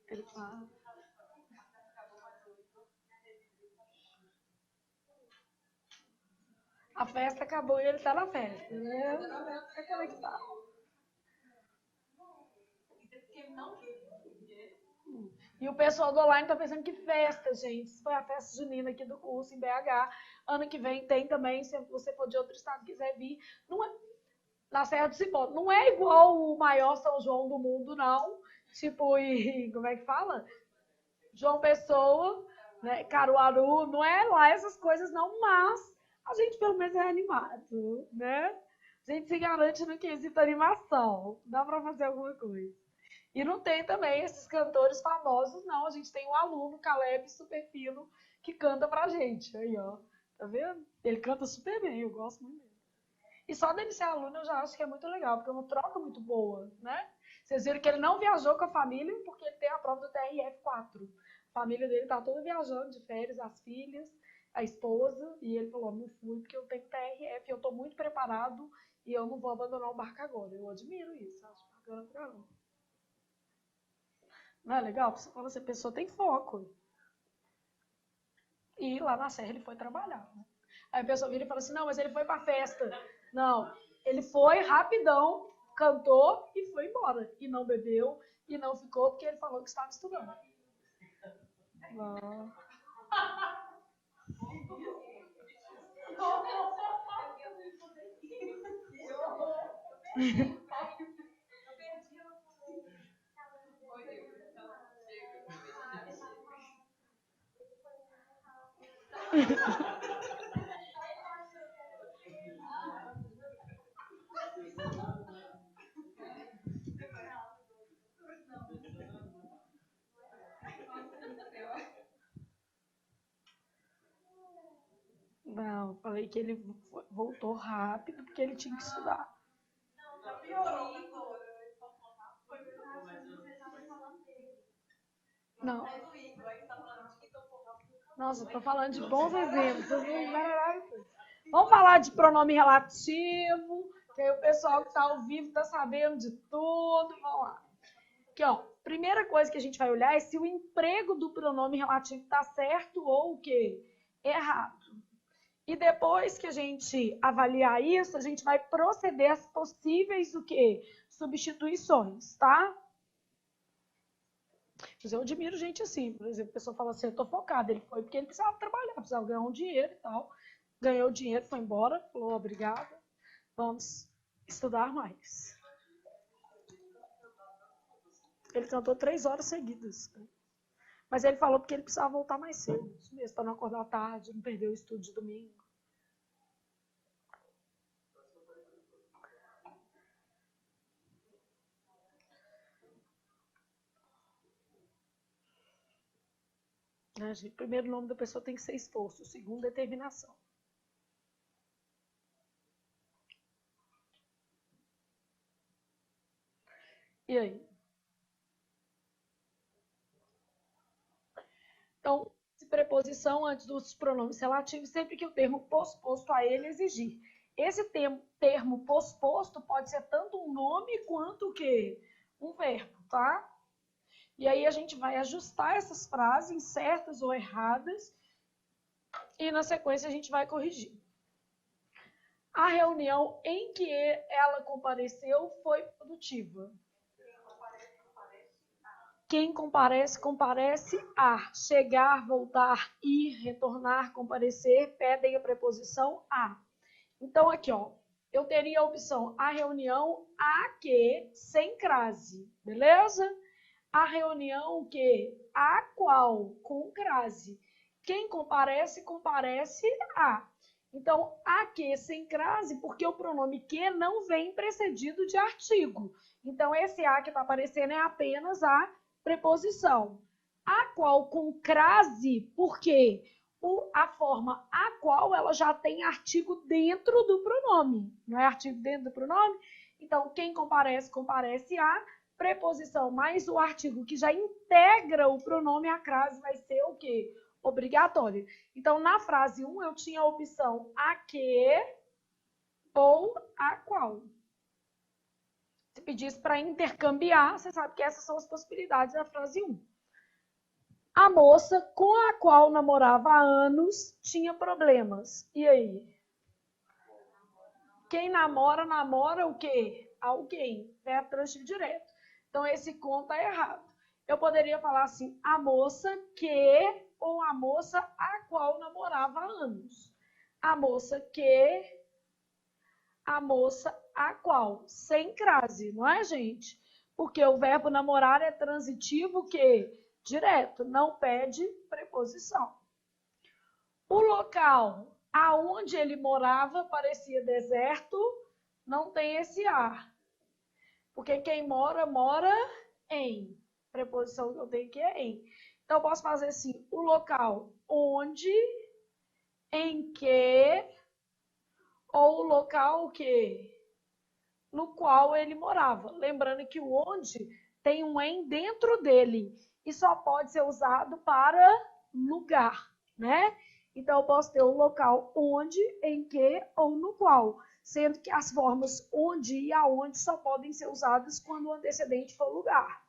Ele fala. A festa acabou e ele tá na festa, né? É como é que tá? E o pessoal do online tá pensando que festa, gente. Isso foi a festa junina aqui do curso em BH. Ano que vem tem também, se você for de outro estado e quiser vir. Não é... Na Serra do Cipó. Não é igual o maior São João do mundo, não. Tipo, como é que fala? João Pessoa, né? Caruaru, não é lá essas coisas, não, mas a gente pelo menos é animado, né? A gente se garante no quesito animação. Dá pra fazer alguma coisa. E não tem também esses cantores famosos, não. A gente tem um aluno, Caleb Superfino, que canta pra gente. Aí, ó. Tá vendo? Ele canta super bem, eu gosto muito dele. E só dele ser aluno eu já acho que é muito legal, porque é uma troca muito boa, né? Vocês viram que ele não viajou com a família porque ele tem a prova do TRF4. A família dele tá toda viajando de férias, as filhas, a esposa, e ele falou, não fui porque eu tenho TRF, eu tô muito preparado e eu não vou abandonar o barco agora. Eu admiro isso, acho bacana pra caramba. Não é legal? Você fala assim, a pessoa tem foco. E lá na Serra ele foi trabalhar, né? Aí a pessoa vira e fala assim, não, mas ele foi pra festa. Não, ele foi rapidão, cantou e foi embora. E não bebeu e não ficou porque ele falou que estava estudando. Não. Não, falei que ele voltou rápido porque ele tinha que estudar. Não. Nossa, eu tô falando de bons exemplos. Vamos falar de pronome relativo, que aí o pessoal que está ao vivo está sabendo de tudo. Vamos lá. Aqui, ó. Primeira coisa que a gente vai olhar é se o emprego do pronome relativo está certo ou o quê? Errado. E depois que a gente avaliar isso, a gente vai proceder às possíveis o quê? Substituições, tá? Mas eu admiro gente assim, por exemplo, a pessoa fala assim, eu tô focada, ele foi porque ele precisava trabalhar, precisava ganhar um dinheiro e tal. Ganhou o dinheiro, foi embora, falou obrigada, vamos estudar mais. Ele cantou 3 horas seguidas. Mas ele falou porque ele precisava voltar mais cedo, isso mesmo, para não acordar tarde, não perder o estudo de domingo. Né, gente? O primeiro nome da pessoa tem que ser esforço, o segundo, determinação. E aí? Então, preposição antes dos pronomes relativos, sempre que o termo posposto a ele exigir. Esse termo posposto pode ser tanto um nome quanto o quê? Um verbo, tá? E aí a gente vai ajustar essas frases certas ou erradas e na sequência a gente vai corrigir. A reunião em que ela compareceu foi produtiva. Quem comparece, comparece a. Chegar, voltar, ir, retornar, comparecer, pedem a preposição a. Então, aqui, ó, eu teria a opção a reunião a que, sem crase, beleza? A reunião que, a qual, com crase. Quem comparece, comparece a. Então, a que sem crase, porque o pronome que não vem precedido de artigo. Então, esse a que está aparecendo é apenas a preposição. A qual com crase, porque a forma a qual ela já tem artigo dentro do pronome. Não é artigo dentro do pronome? Então, quem comparece, comparece a. Preposição mais o artigo que já integra o pronome, a crase vai ser o quê? Obrigatório. Então, na frase 1, eu tinha a opção a que ou a qual. Se pedisse para intercambiar, você sabe que essas são as possibilidades da frase 1. A moça com a qual namorava há anos tinha problemas. E aí? Quem namora, namora o quê? Alguém. Verbo transitivo direto. Então, esse com está errado. Eu poderia falar assim, a moça que ou a moça a qual namorava há anos. A moça que a moça a qual? Sem crase, não é, gente? Porque o verbo namorar é transitivo que direto, não pede preposição. O local aonde ele morava parecia deserto, não tem esse ar. Porque quem mora, mora em. Preposição que eu tenho aqui é em. Então, eu posso fazer assim, o local onde, em que, ou o local que, no qual ele morava. Lembrando que o onde tem um em dentro dele e só pode ser usado para lugar, né? Então, eu posso ter o local onde, em que ou no qual, sendo que as formas onde e aonde só podem ser usadas quando o antecedente for lugar.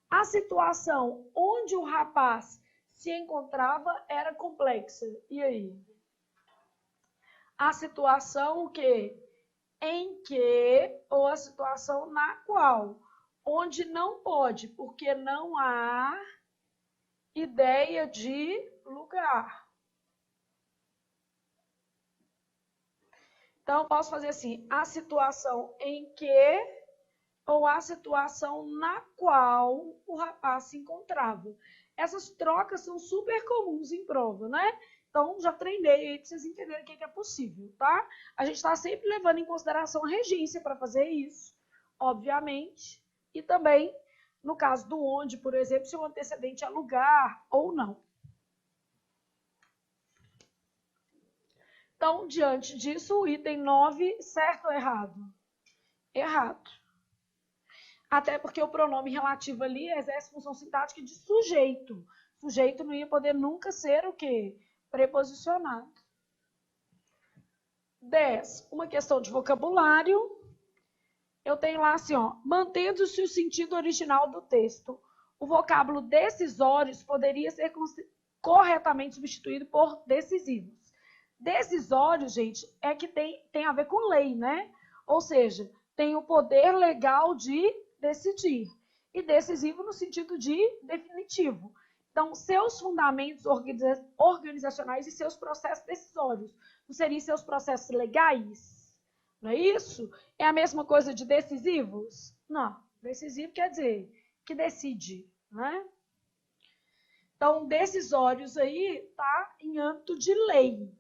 A situação onde o rapaz se encontrava era complexa. E aí? A situação que, em que, ou a situação na qual, onde não pode, porque não há ideia de lugar. Então, eu posso fazer assim, a situação em que ou a situação na qual o rapaz se encontrava. Essas trocas são super comuns em prova, né? Então, já treinei aí para vocês entenderem o que é possível, tá? A gente está sempre levando em consideração a regência para fazer isso, obviamente. E também, no caso do onde, por exemplo, se o antecedente é lugar ou não. Então, diante disso, o item 9, certo ou errado? Errado. Até porque o pronome relativo ali exerce função sintática de sujeito. Sujeito não ia poder nunca ser o quê? Preposicionado. 10. Uma questão de vocabulário. Eu tenho lá assim, ó, mantendo-se o sentido original do texto. O vocábulo decisórios poderia ser corretamente substituído por decisivos. Decisórios, gente, é que tem a ver com lei, né? Ou seja, tem o poder legal de decidir. E decisivo no sentido de definitivo. Então, seus fundamentos organizacionais e seus processos decisórios. Não seriam seus processos legais? Não é isso? É a mesma coisa de decisivos? Não. Decisivo quer dizer que decide, né? Então, decisórios aí tá em âmbito de lei.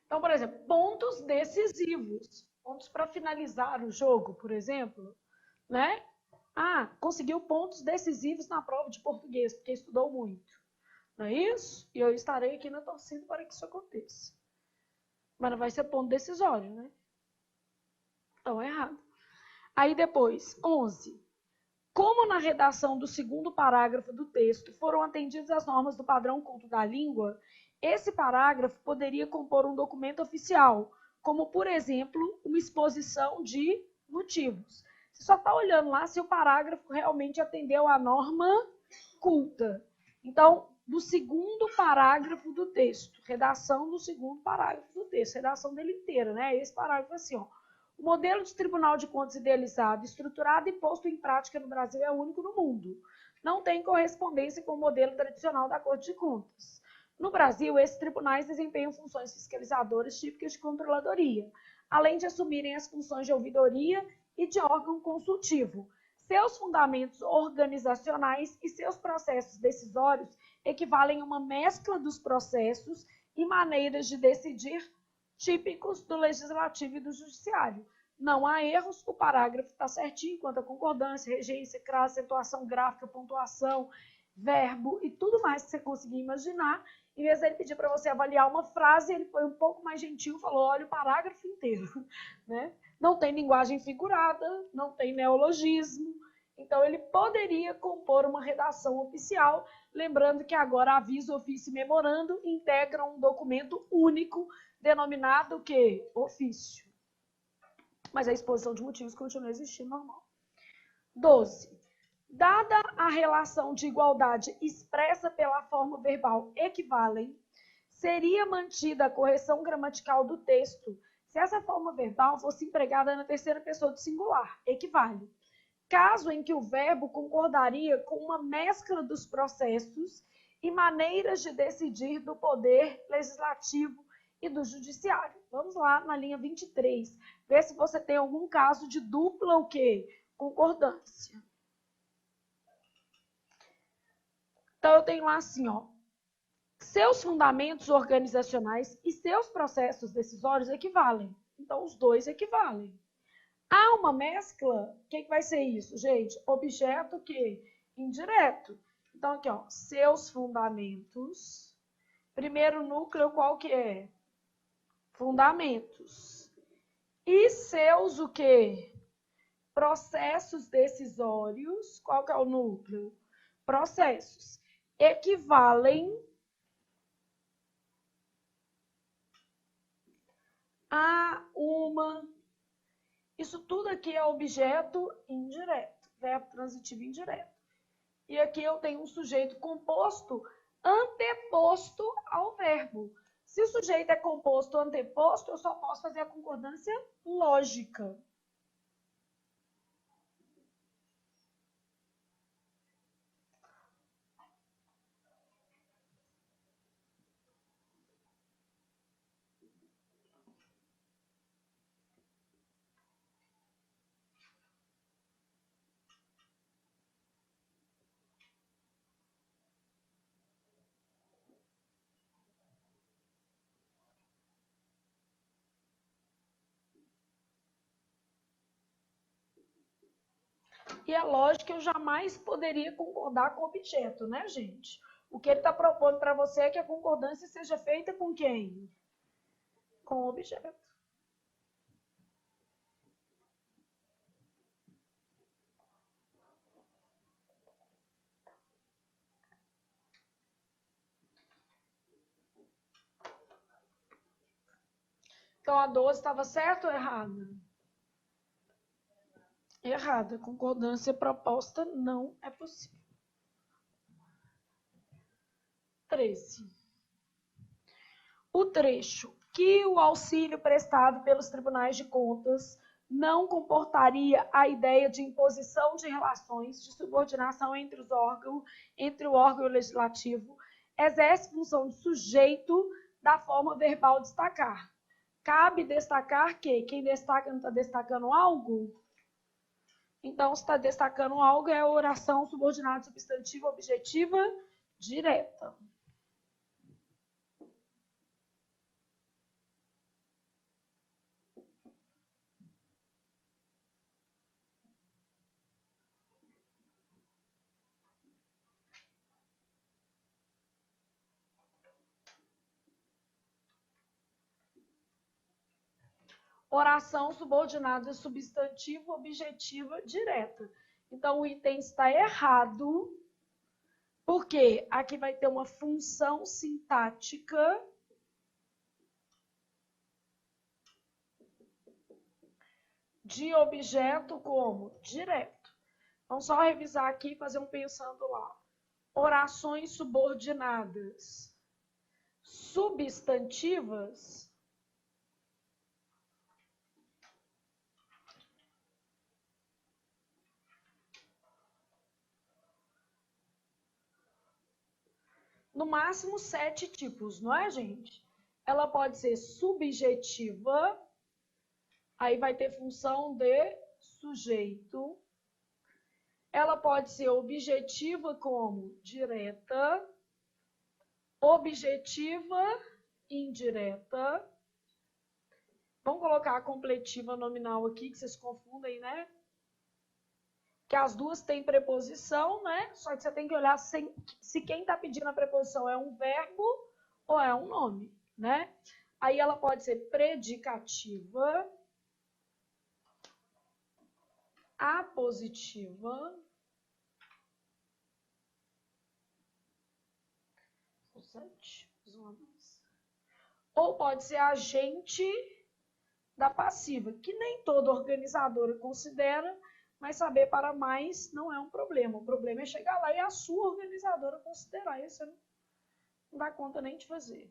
Então, por exemplo, pontos decisivos. Pontos para finalizar o jogo, por exemplo. Né? Ah, conseguiu pontos decisivos na prova de português, porque estudou muito. Não é isso? E eu estarei aqui na torcida para que isso aconteça. Mas não vai ser ponto decisório, né? Então, é errado. Aí depois, 11. Como na redação do segundo parágrafo do texto foram atendidas as normas do padrão culto da língua, esse parágrafo poderia compor um documento oficial, como, por exemplo, uma exposição de motivos. Você só está olhando lá se o parágrafo realmente atendeu à norma culta. Então, do segundo parágrafo do texto, redação do segundo parágrafo do texto, redação dele inteira, né? Esse parágrafo assim, ó. O modelo de Tribunal de Contas idealizado, estruturado e posto em prática no Brasil é único no mundo. Não tem correspondência com o modelo tradicional da Corte de Contas. No Brasil, esses tribunais desempenham funções fiscalizadoras típicas de controladoria, além de assumirem as funções de ouvidoria e de órgão consultivo. Seus fundamentos organizacionais e seus processos decisórios equivalem a uma mescla dos processos e maneiras de decidir típicos do legislativo e do judiciário. Não há erros, o parágrafo está certinho quanto a concordância, regência, crase, acentuação gráfica, pontuação, verbo e tudo mais que você conseguir imaginar. Em vez de ele pedir para você avaliar uma frase, ele foi um pouco mais gentil e falou, olha o parágrafo inteiro. Né? Não tem linguagem figurada, não tem neologismo. Então, ele poderia compor uma redação oficial, lembrando que agora aviso, ofício e memorando integram um documento único denominado o quê? Ofício. Mas a exposição de motivos continua existindo normal. 12. Dada a relação de igualdade expressa pela forma verbal equivalem, seria mantida a correção gramatical do texto se essa forma verbal fosse empregada na terceira pessoa do singular, equivale. Caso em que o verbo concordaria com uma mescla dos processos e maneiras de decidir do poder legislativo e do judiciário. Vamos lá na linha 23, ver se você tem algum caso de dupla o quê? Concordância. Então, eu tenho lá assim, ó, seus fundamentos organizacionais e seus processos decisórios equivalem. Então, os dois equivalem. Há uma mescla, o que vai ser isso, gente? Objeto que indireto. Então, aqui, ó, seus fundamentos. Primeiro núcleo, qual que é? Fundamentos. E seus o quê? Processos decisórios. Qual que é o núcleo? Processos. Equivalem a uma... Isso tudo aqui é objeto indireto, verbo transitivo indireto. E aqui eu tenho um sujeito composto anteposto ao verbo. Se o sujeito é composto anteposto, eu só posso fazer a concordância lógica. E é lógico que eu jamais poderia concordar com o objeto, né, gente? O que ele está propondo para você é que a concordância seja feita com quem? Com o objeto. Então, a 12 estava certa ou errada? Errada. Concordância proposta não é possível. 13. O trecho que o auxílio prestado pelos tribunais de contas não comportaria a ideia de imposição de relações de subordinação entre o órgão e o legislativo, exerce função de sujeito da forma verbal destacar. Cabe destacar que quem destaca não está destacando algo? Então, se está destacando algo, é a oração subordinada substantiva objetiva direta. Oração subordinada substantivo objetiva direta. Então, o item está errado, porque aqui vai ter uma função sintática de objeto como direto. Vamos só revisar aqui e fazer um pensando lá. Orações subordinadas substantivas no máximo 7 tipos, não é, gente? Ela pode ser subjetiva, aí vai ter função de sujeito. Ela pode ser objetiva como direta, objetiva indireta. Vamos colocar a completiva nominal aqui, que vocês confundem, né? Que as duas têm preposição, né? Só que você tem que olhar se quem está pedindo a preposição é um verbo ou é um nome, né? Aí ela pode ser predicativa. A positiva ou pode ser agente da passiva, que nem toda organizadora considera, mas saber para mais não é um problema. O problema é chegar lá e a sua organizadora considerar. Isso você não dá conta nem de fazer.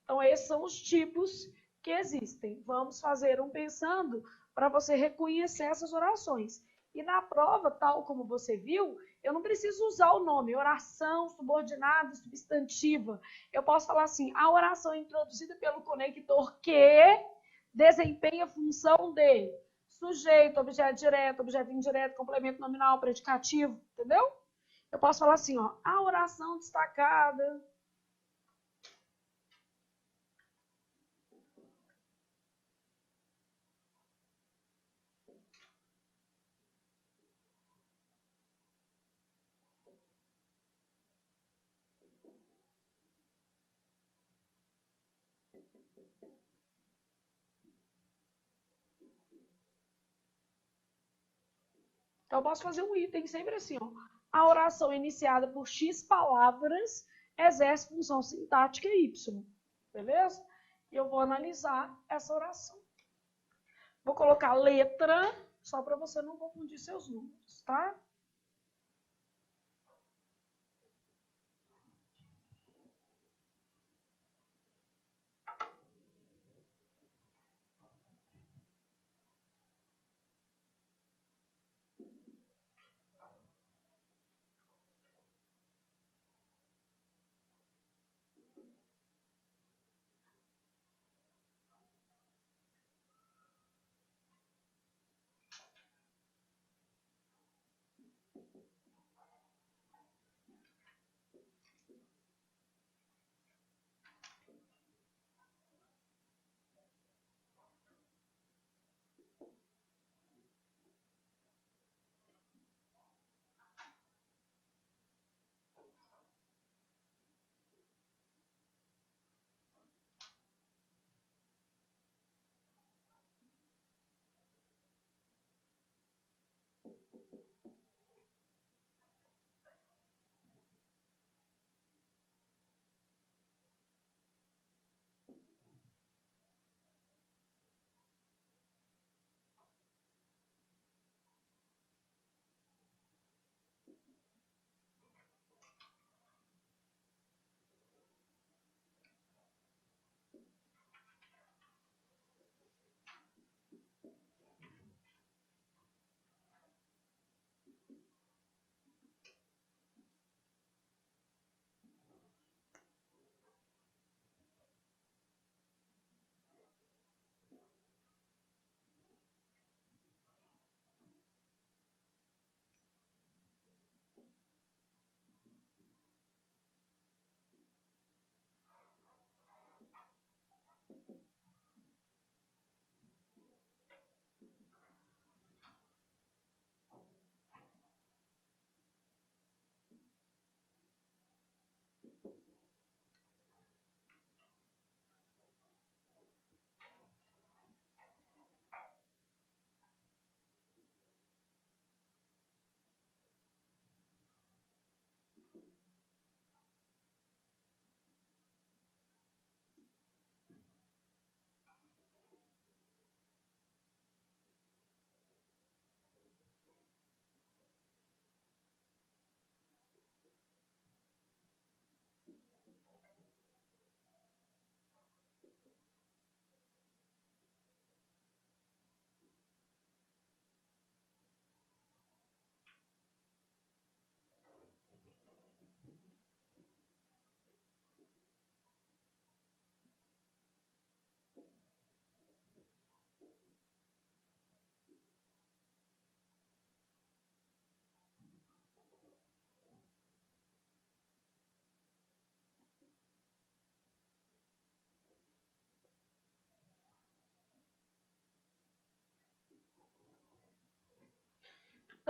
Então, esses são os tipos que existem. Vamos fazer um pensando para você reconhecer essas orações. E na prova, tal como você viu, eu não preciso usar o nome, oração, subordinada, substantiva. Eu posso falar assim, a oração é introduzida pelo conector que desempenha a função de sujeito, objeto direto, objeto indireto, complemento nominal, predicativo, entendeu? Eu posso falar assim, ó, a oração destacada. Então, eu posso fazer um item sempre assim, ó. A oração iniciada por X palavras exerce função sintática Y. Beleza? E eu vou analisar essa oração. Vou colocar letra, só para você não confundir seus números, tá?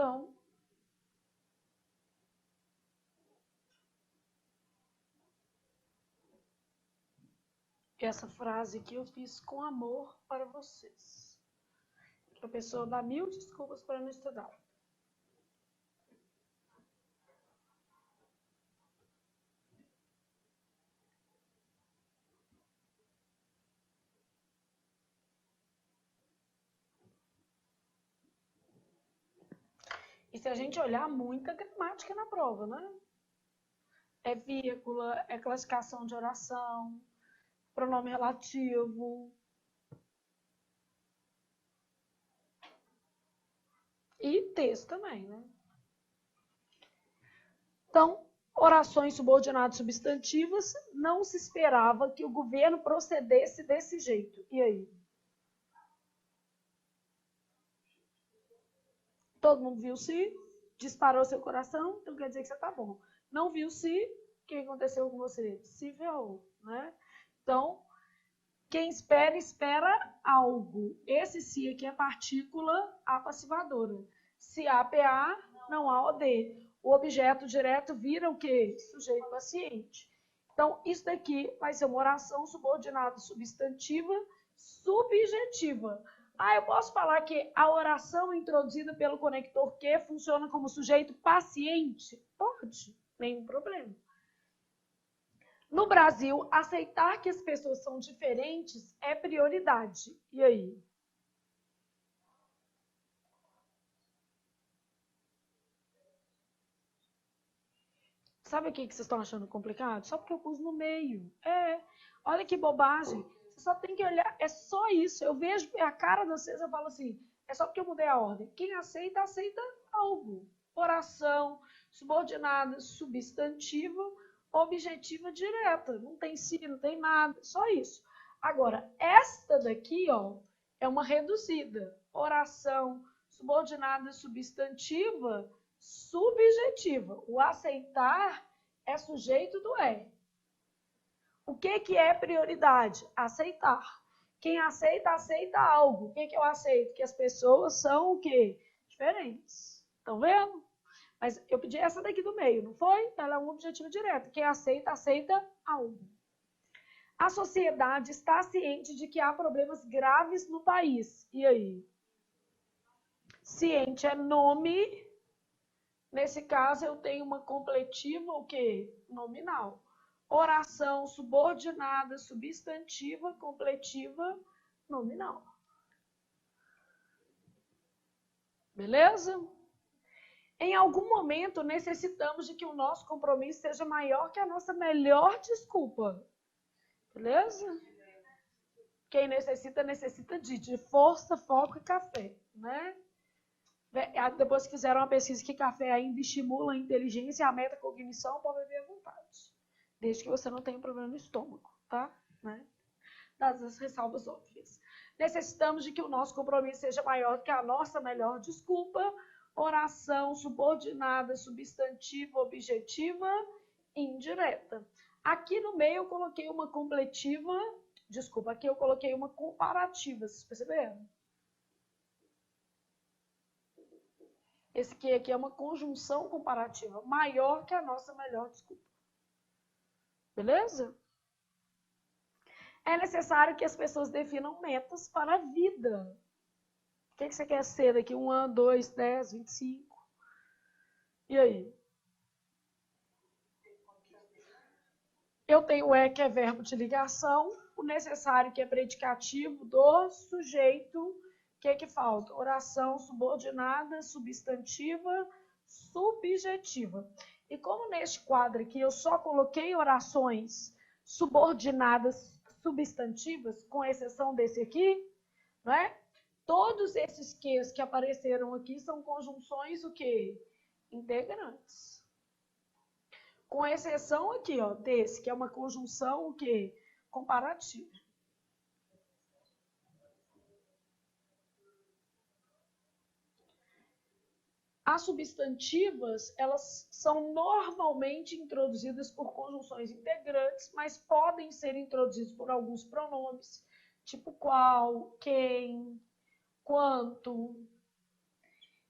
Então, essa frase aqui eu fiz com amor para vocês. A pessoa dá 1000 desculpas para não estudar. E se a gente olhar, muita gramática na prova, né? É vírgula, é classificação de oração, pronome relativo. E texto também, né? Então, orações subordinadas substantivas, não se esperava que o governo procedesse desse jeito. E aí? Todo mundo viu se, disparou seu coração, então quer dizer que você tá bom. Não viu se, o que aconteceu com você? Se ferrou, né? Então, quem espera, espera algo. Esse se aqui é partícula apassivadora. Se há PA, não há OD. O objeto direto vira o quê? Sujeito paciente. Então, isso daqui vai ser uma oração subordinada substantiva subjetiva. Ah, eu posso falar que a oração introduzida pelo conector que funciona como sujeito paciente? Pode, nenhum problema. No Brasil, aceitar que as pessoas são diferentes é prioridade. E aí? Sabe o que vocês estão achando complicado? Só porque eu pus no meio. Olha que bobagem. Você só tem que olhar, é só isso. Eu vejo a cara de vocês, eu falo assim, é só porque eu mudei a ordem. Quem aceita, aceita algo. Oração, subordinada, substantiva, objetiva direta. Não tem si, não tem nada, só isso. Agora, esta daqui, ó, é uma reduzida. Oração, subordinada, substantiva, subjetiva. O aceitar é sujeito do é. O que é prioridade? Aceitar. Quem aceita, aceita algo. O que eu aceito? Que as pessoas são o quê? Diferentes. Estão vendo? Mas eu pedi essa daqui do meio, não foi? Ela é um objetivo direto. Quem aceita, aceita algo. A sociedade está ciente de que há problemas graves no país. E aí? Ciente é nome. Nesse caso, eu tenho uma completiva, o quê? Nominal. Oração subordinada, substantiva, completiva, nominal. Beleza? Em algum momento, necessitamos de que o nosso compromisso seja maior que a nossa melhor desculpa. Beleza? Quem necessita, necessita de força, foco e café, né? Depois que fizeram uma pesquisa que café ainda estimula a inteligência e a metacognição, pode beber à vontade. Desde que você não tenha problema no estômago, tá? Né? Das ressalvas óbvias. Necessitamos de que o nosso compromisso seja maior que a nossa melhor desculpa. Oração subordinada, substantiva, objetiva, indireta. Aqui no meio eu coloquei uma completiva, desculpa, aqui eu coloquei uma comparativa, vocês perceberam? Esse aqui é uma conjunção comparativa, maior que a nossa melhor desculpa. Beleza? É necessário que as pessoas definam metas para a vida. O que você quer ser daqui 1 ano, 2, 10, 25? E aí? Eu tenho o que é verbo de ligação, o necessário, que é predicativo do sujeito. O que falta? Oração subordinada, substantiva, subjetiva. E como neste quadro aqui eu só coloquei orações subordinadas substantivas, com exceção desse aqui, não é? Todos esses Qs que apareceram aqui são conjunções o quê? Integrantes. Com exceção aqui, ó, desse, que é uma conjunção o quê? Comparativa. As substantivas, elas são normalmente introduzidas por conjunções integrantes, mas podem ser introduzidas por alguns pronomes, tipo qual, quem, quanto,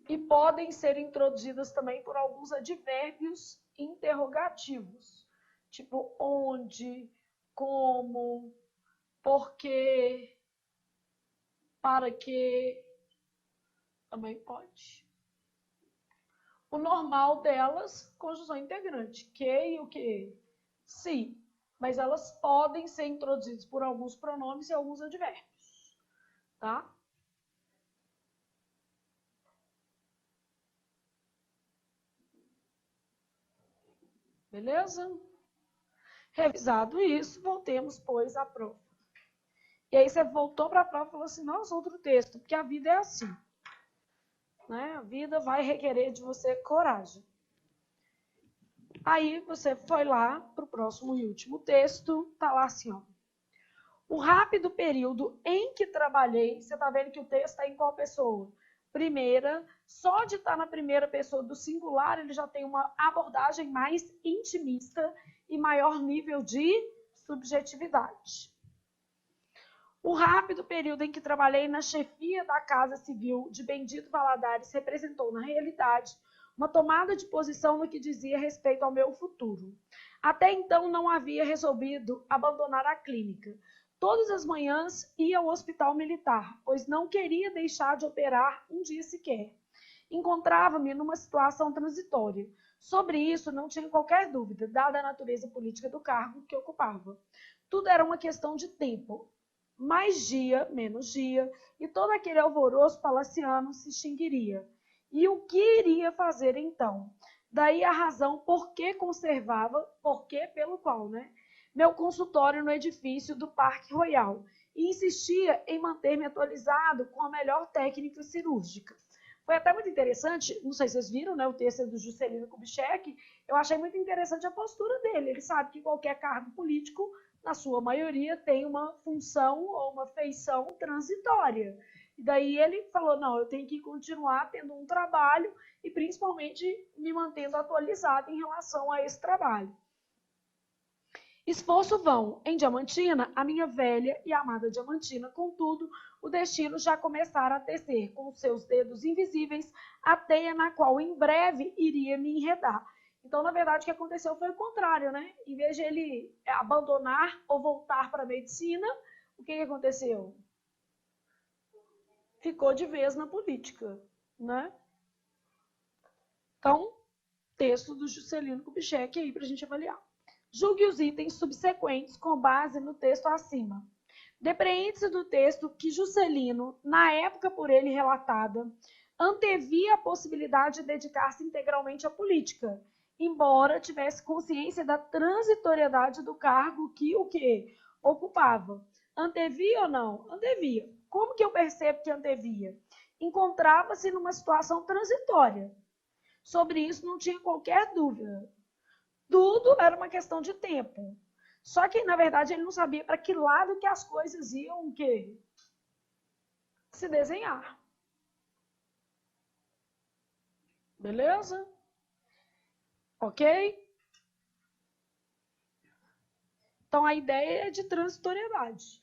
e podem ser introduzidas também por alguns advérbios interrogativos, tipo onde, como, por quê, para quê, Também pode. O normal delas, conjunção integrante. Que e o que? Se. Mas elas podem ser introduzidas por alguns pronomes e alguns advérbios. Tá? Beleza? Revisado isso, voltemos, pois, à prova. E aí você voltou para a prova e falou assim, nossa, outro texto, porque a vida é assim. Né? A vida vai requerer de você coragem. Aí você foi lá para o próximo e último texto, tá lá assim, ó. O rápido período em que trabalhei, você está vendo que o texto está em qual pessoa? Primeira, só de estar na primeira pessoa do singular, ele já tem uma abordagem mais intimista e maior nível de subjetividade. O rápido período em que trabalhei na chefia da Casa Civil de Bendito Valadares representou, na realidade, uma tomada de posição no que dizia respeito ao meu futuro. Até então não havia resolvido abandonar a clínica. Todas as manhãs ia ao hospital militar, pois não queria deixar de operar um dia sequer. Encontrava-me numa situação transitória. Sobre isso não tinha qualquer dúvida, dada a natureza política do cargo que ocupava. Tudo era uma questão de tempo. Mais dia, menos dia, e todo aquele alvoroço palaciano se extinguiria. E o que iria fazer então? Daí a razão por que conservava, pelo qual, né? Meu consultório no edifício do Parque Royal e insistia em manter-me atualizado com a melhor técnica cirúrgica. Foi até muito interessante, não sei se vocês viram, né, o texto do Juscelino Kubitschek, eu achei muito interessante a postura dele. Ele sabe que qualquer cargo político, na sua maioria, tem uma função ou uma feição transitória. E daí ele falou, não, eu tenho que continuar tendo um trabalho e principalmente me mantendo atualizado em relação a esse trabalho. Esforço vão. Em Diamantina, a minha velha e amada Diamantina, contudo, o destino já começara a tecer com seus dedos invisíveis a teia na qual em breve iria me enredar. Então, na verdade, o que aconteceu foi o contrário, né? Em vez de ele abandonar ou voltar para a medicina, o que aconteceu? Ficou de vez na política, né? Então, texto do Juscelino Kubitschek aí para a gente avaliar. Julgue os itens subsequentes com base no texto acima. Depreende-se do texto que Juscelino, na época por ele relatada, antevia a possibilidade de dedicar-se integralmente à política, embora tivesse consciência da transitoriedade do cargo que o quê? Ocupava. Antevia ou não? Antevia. Como que eu percebo que antevia? Encontrava-se numa situação transitória. Sobre isso não tinha qualquer dúvida. Tudo era uma questão de tempo. Só que, na verdade, ele não sabia para que lado que as coisas iam o quê? Se desenhar. Beleza? Ok? Então, a ideia é de transitoriedade.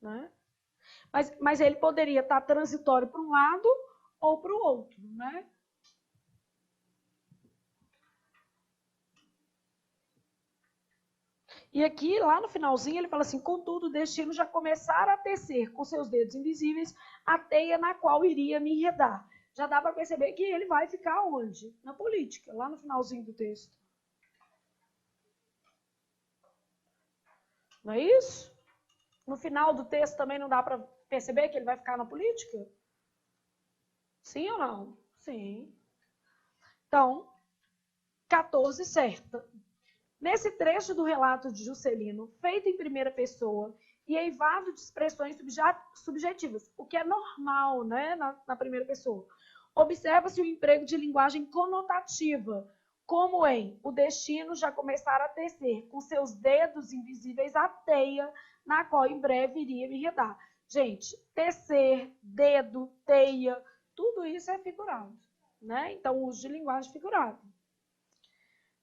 Né? Mas ele poderia estar transitório para um lado ou para o outro. Né? E aqui, lá no finalzinho, ele fala assim, contudo, o destino já começara a tecer com seus dedos invisíveis a teia na qual iria me enredar. Já dá para perceber que ele vai ficar onde? Na política, lá no finalzinho do texto. Não é isso? No final do texto também não dá para perceber que ele vai ficar na política? Sim ou não? Sim. Então, 14 certa. Nesse trecho do relato de Juscelino, feito em primeira pessoa e eivado de expressões subjetivas, o que é normal, né, na primeira pessoa, observa-se o emprego de linguagem conotativa, como em o destino já começar a tecer com seus dedos invisíveis a teia na qual em breve iria me enredar. Gente, tecer, dedo, teia, tudo isso é figurado, né? Então, uso de linguagem figurada.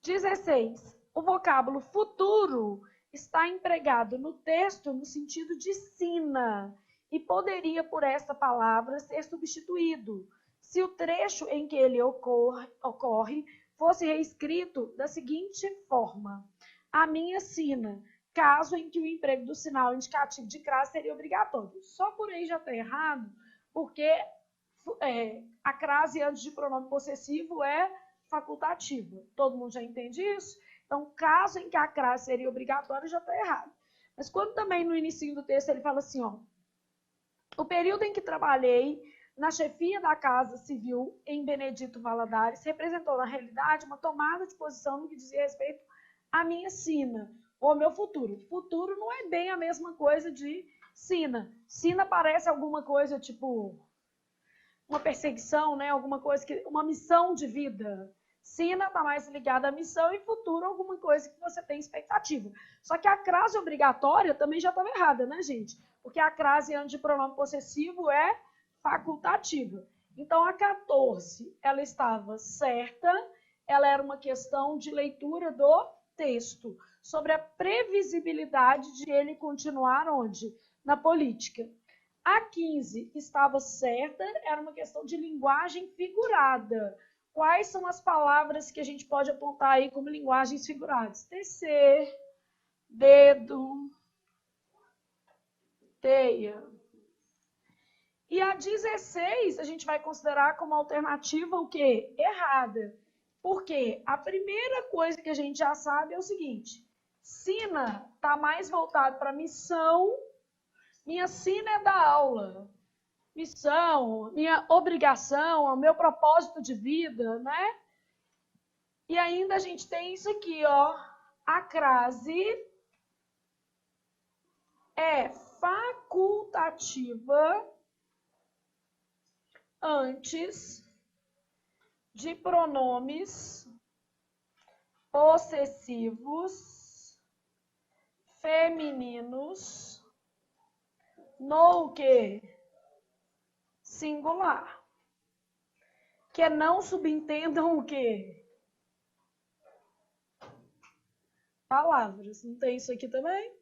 16. O vocábulo futuro está empregado no texto no sentido de sina e poderia, por essa palavra, ser substituído se o trecho em que ele ocorre fosse reescrito da seguinte forma: a minha sina, caso em que o emprego do sinal indicativo de crase seria obrigatório. Só por aí já está errado, porque a crase antes de pronome possessivo é facultativa. Todo mundo já entende isso? Então, caso em que a crase seria obrigatória, já está errado. Mas quando também no início do texto ele fala assim, ó, o período em que trabalhei na chefia da Casa Civil em Benedito Valadares representou, na realidade, uma tomada de posição no que dizia respeito à minha sina, ou ao meu futuro. Futuro não é bem a mesma coisa de sina. Sina parece alguma coisa tipo uma perseguição, né? Alguma coisa uma missão de vida. Sina está mais ligada à missão e futuro alguma coisa que você tem expectativa. Só que a crase obrigatória também já estava errada, né, gente? Porque a crase antes de pronome possessivo é facultativa. Então, a 14, ela estava certa, ela era uma questão de leitura do texto, sobre a previsibilidade de ele continuar onde? Na política. A 15 estava certa, era uma questão de linguagem figurada. Quais são as palavras que a gente pode apontar aí como linguagens figuradas? Tecer, dedo, teia. E a 16 a gente vai considerar como alternativa o quê? Errada. Por quê? A primeira coisa que a gente já sabe é o seguinte, sina está mais voltado para missão, minha sina é da aula. Missão, minha obrigação, o meu propósito de vida, né? E ainda a gente tem isso aqui, ó. A crase é facultativa antes de pronomes possessivos femininos no que? Singular. Que não subentendam o quê? Palavras. Não tem isso aqui também?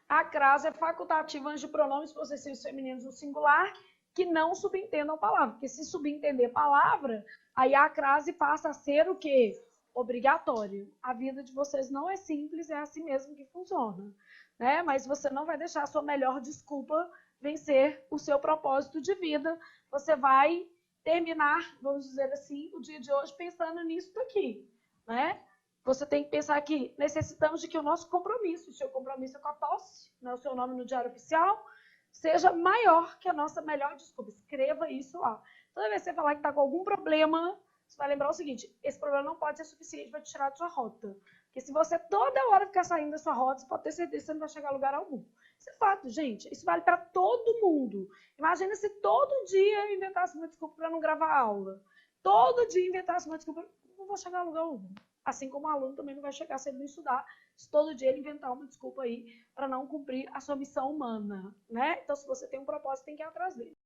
A crase é facultativa antes de pronomes possessivos femininos no singular que não subentendam palavra. Porque se subentender palavra, aí a crase passa a ser o quê? Obrigatório. A vida de vocês não é simples, é assim mesmo que funciona. Né? Mas você não vai deixar a sua melhor desculpa vencer o seu propósito de vida. Você vai terminar, vamos dizer assim, o dia de hoje pensando nisso daqui, né? Você tem que pensar que necessitamos de que o nosso compromisso, o seu compromisso com a posse, né, o seu nome no Diário Oficial, seja maior que a nossa melhor desculpa. Escreva isso lá. Toda vez que você falar que está com algum problema, você vai lembrar o seguinte, esse problema não pode ser suficiente para te tirar da sua rota. Porque se você toda hora ficar saindo da sua rota, você pode ter certeza que você não vai chegar a lugar algum. Isso é fato, gente. Isso vale para todo mundo. Imagina se todo dia eu inventasse uma desculpa para não gravar aula. Todo dia inventasse uma desculpa, não vou chegar a lugar algum. Assim como o aluno também não vai chegar se ele não estudar, se todo dia ele inventar uma desculpa aí para não cumprir a sua missão humana, né? Então, se você tem um propósito, tem que ir atrás dele.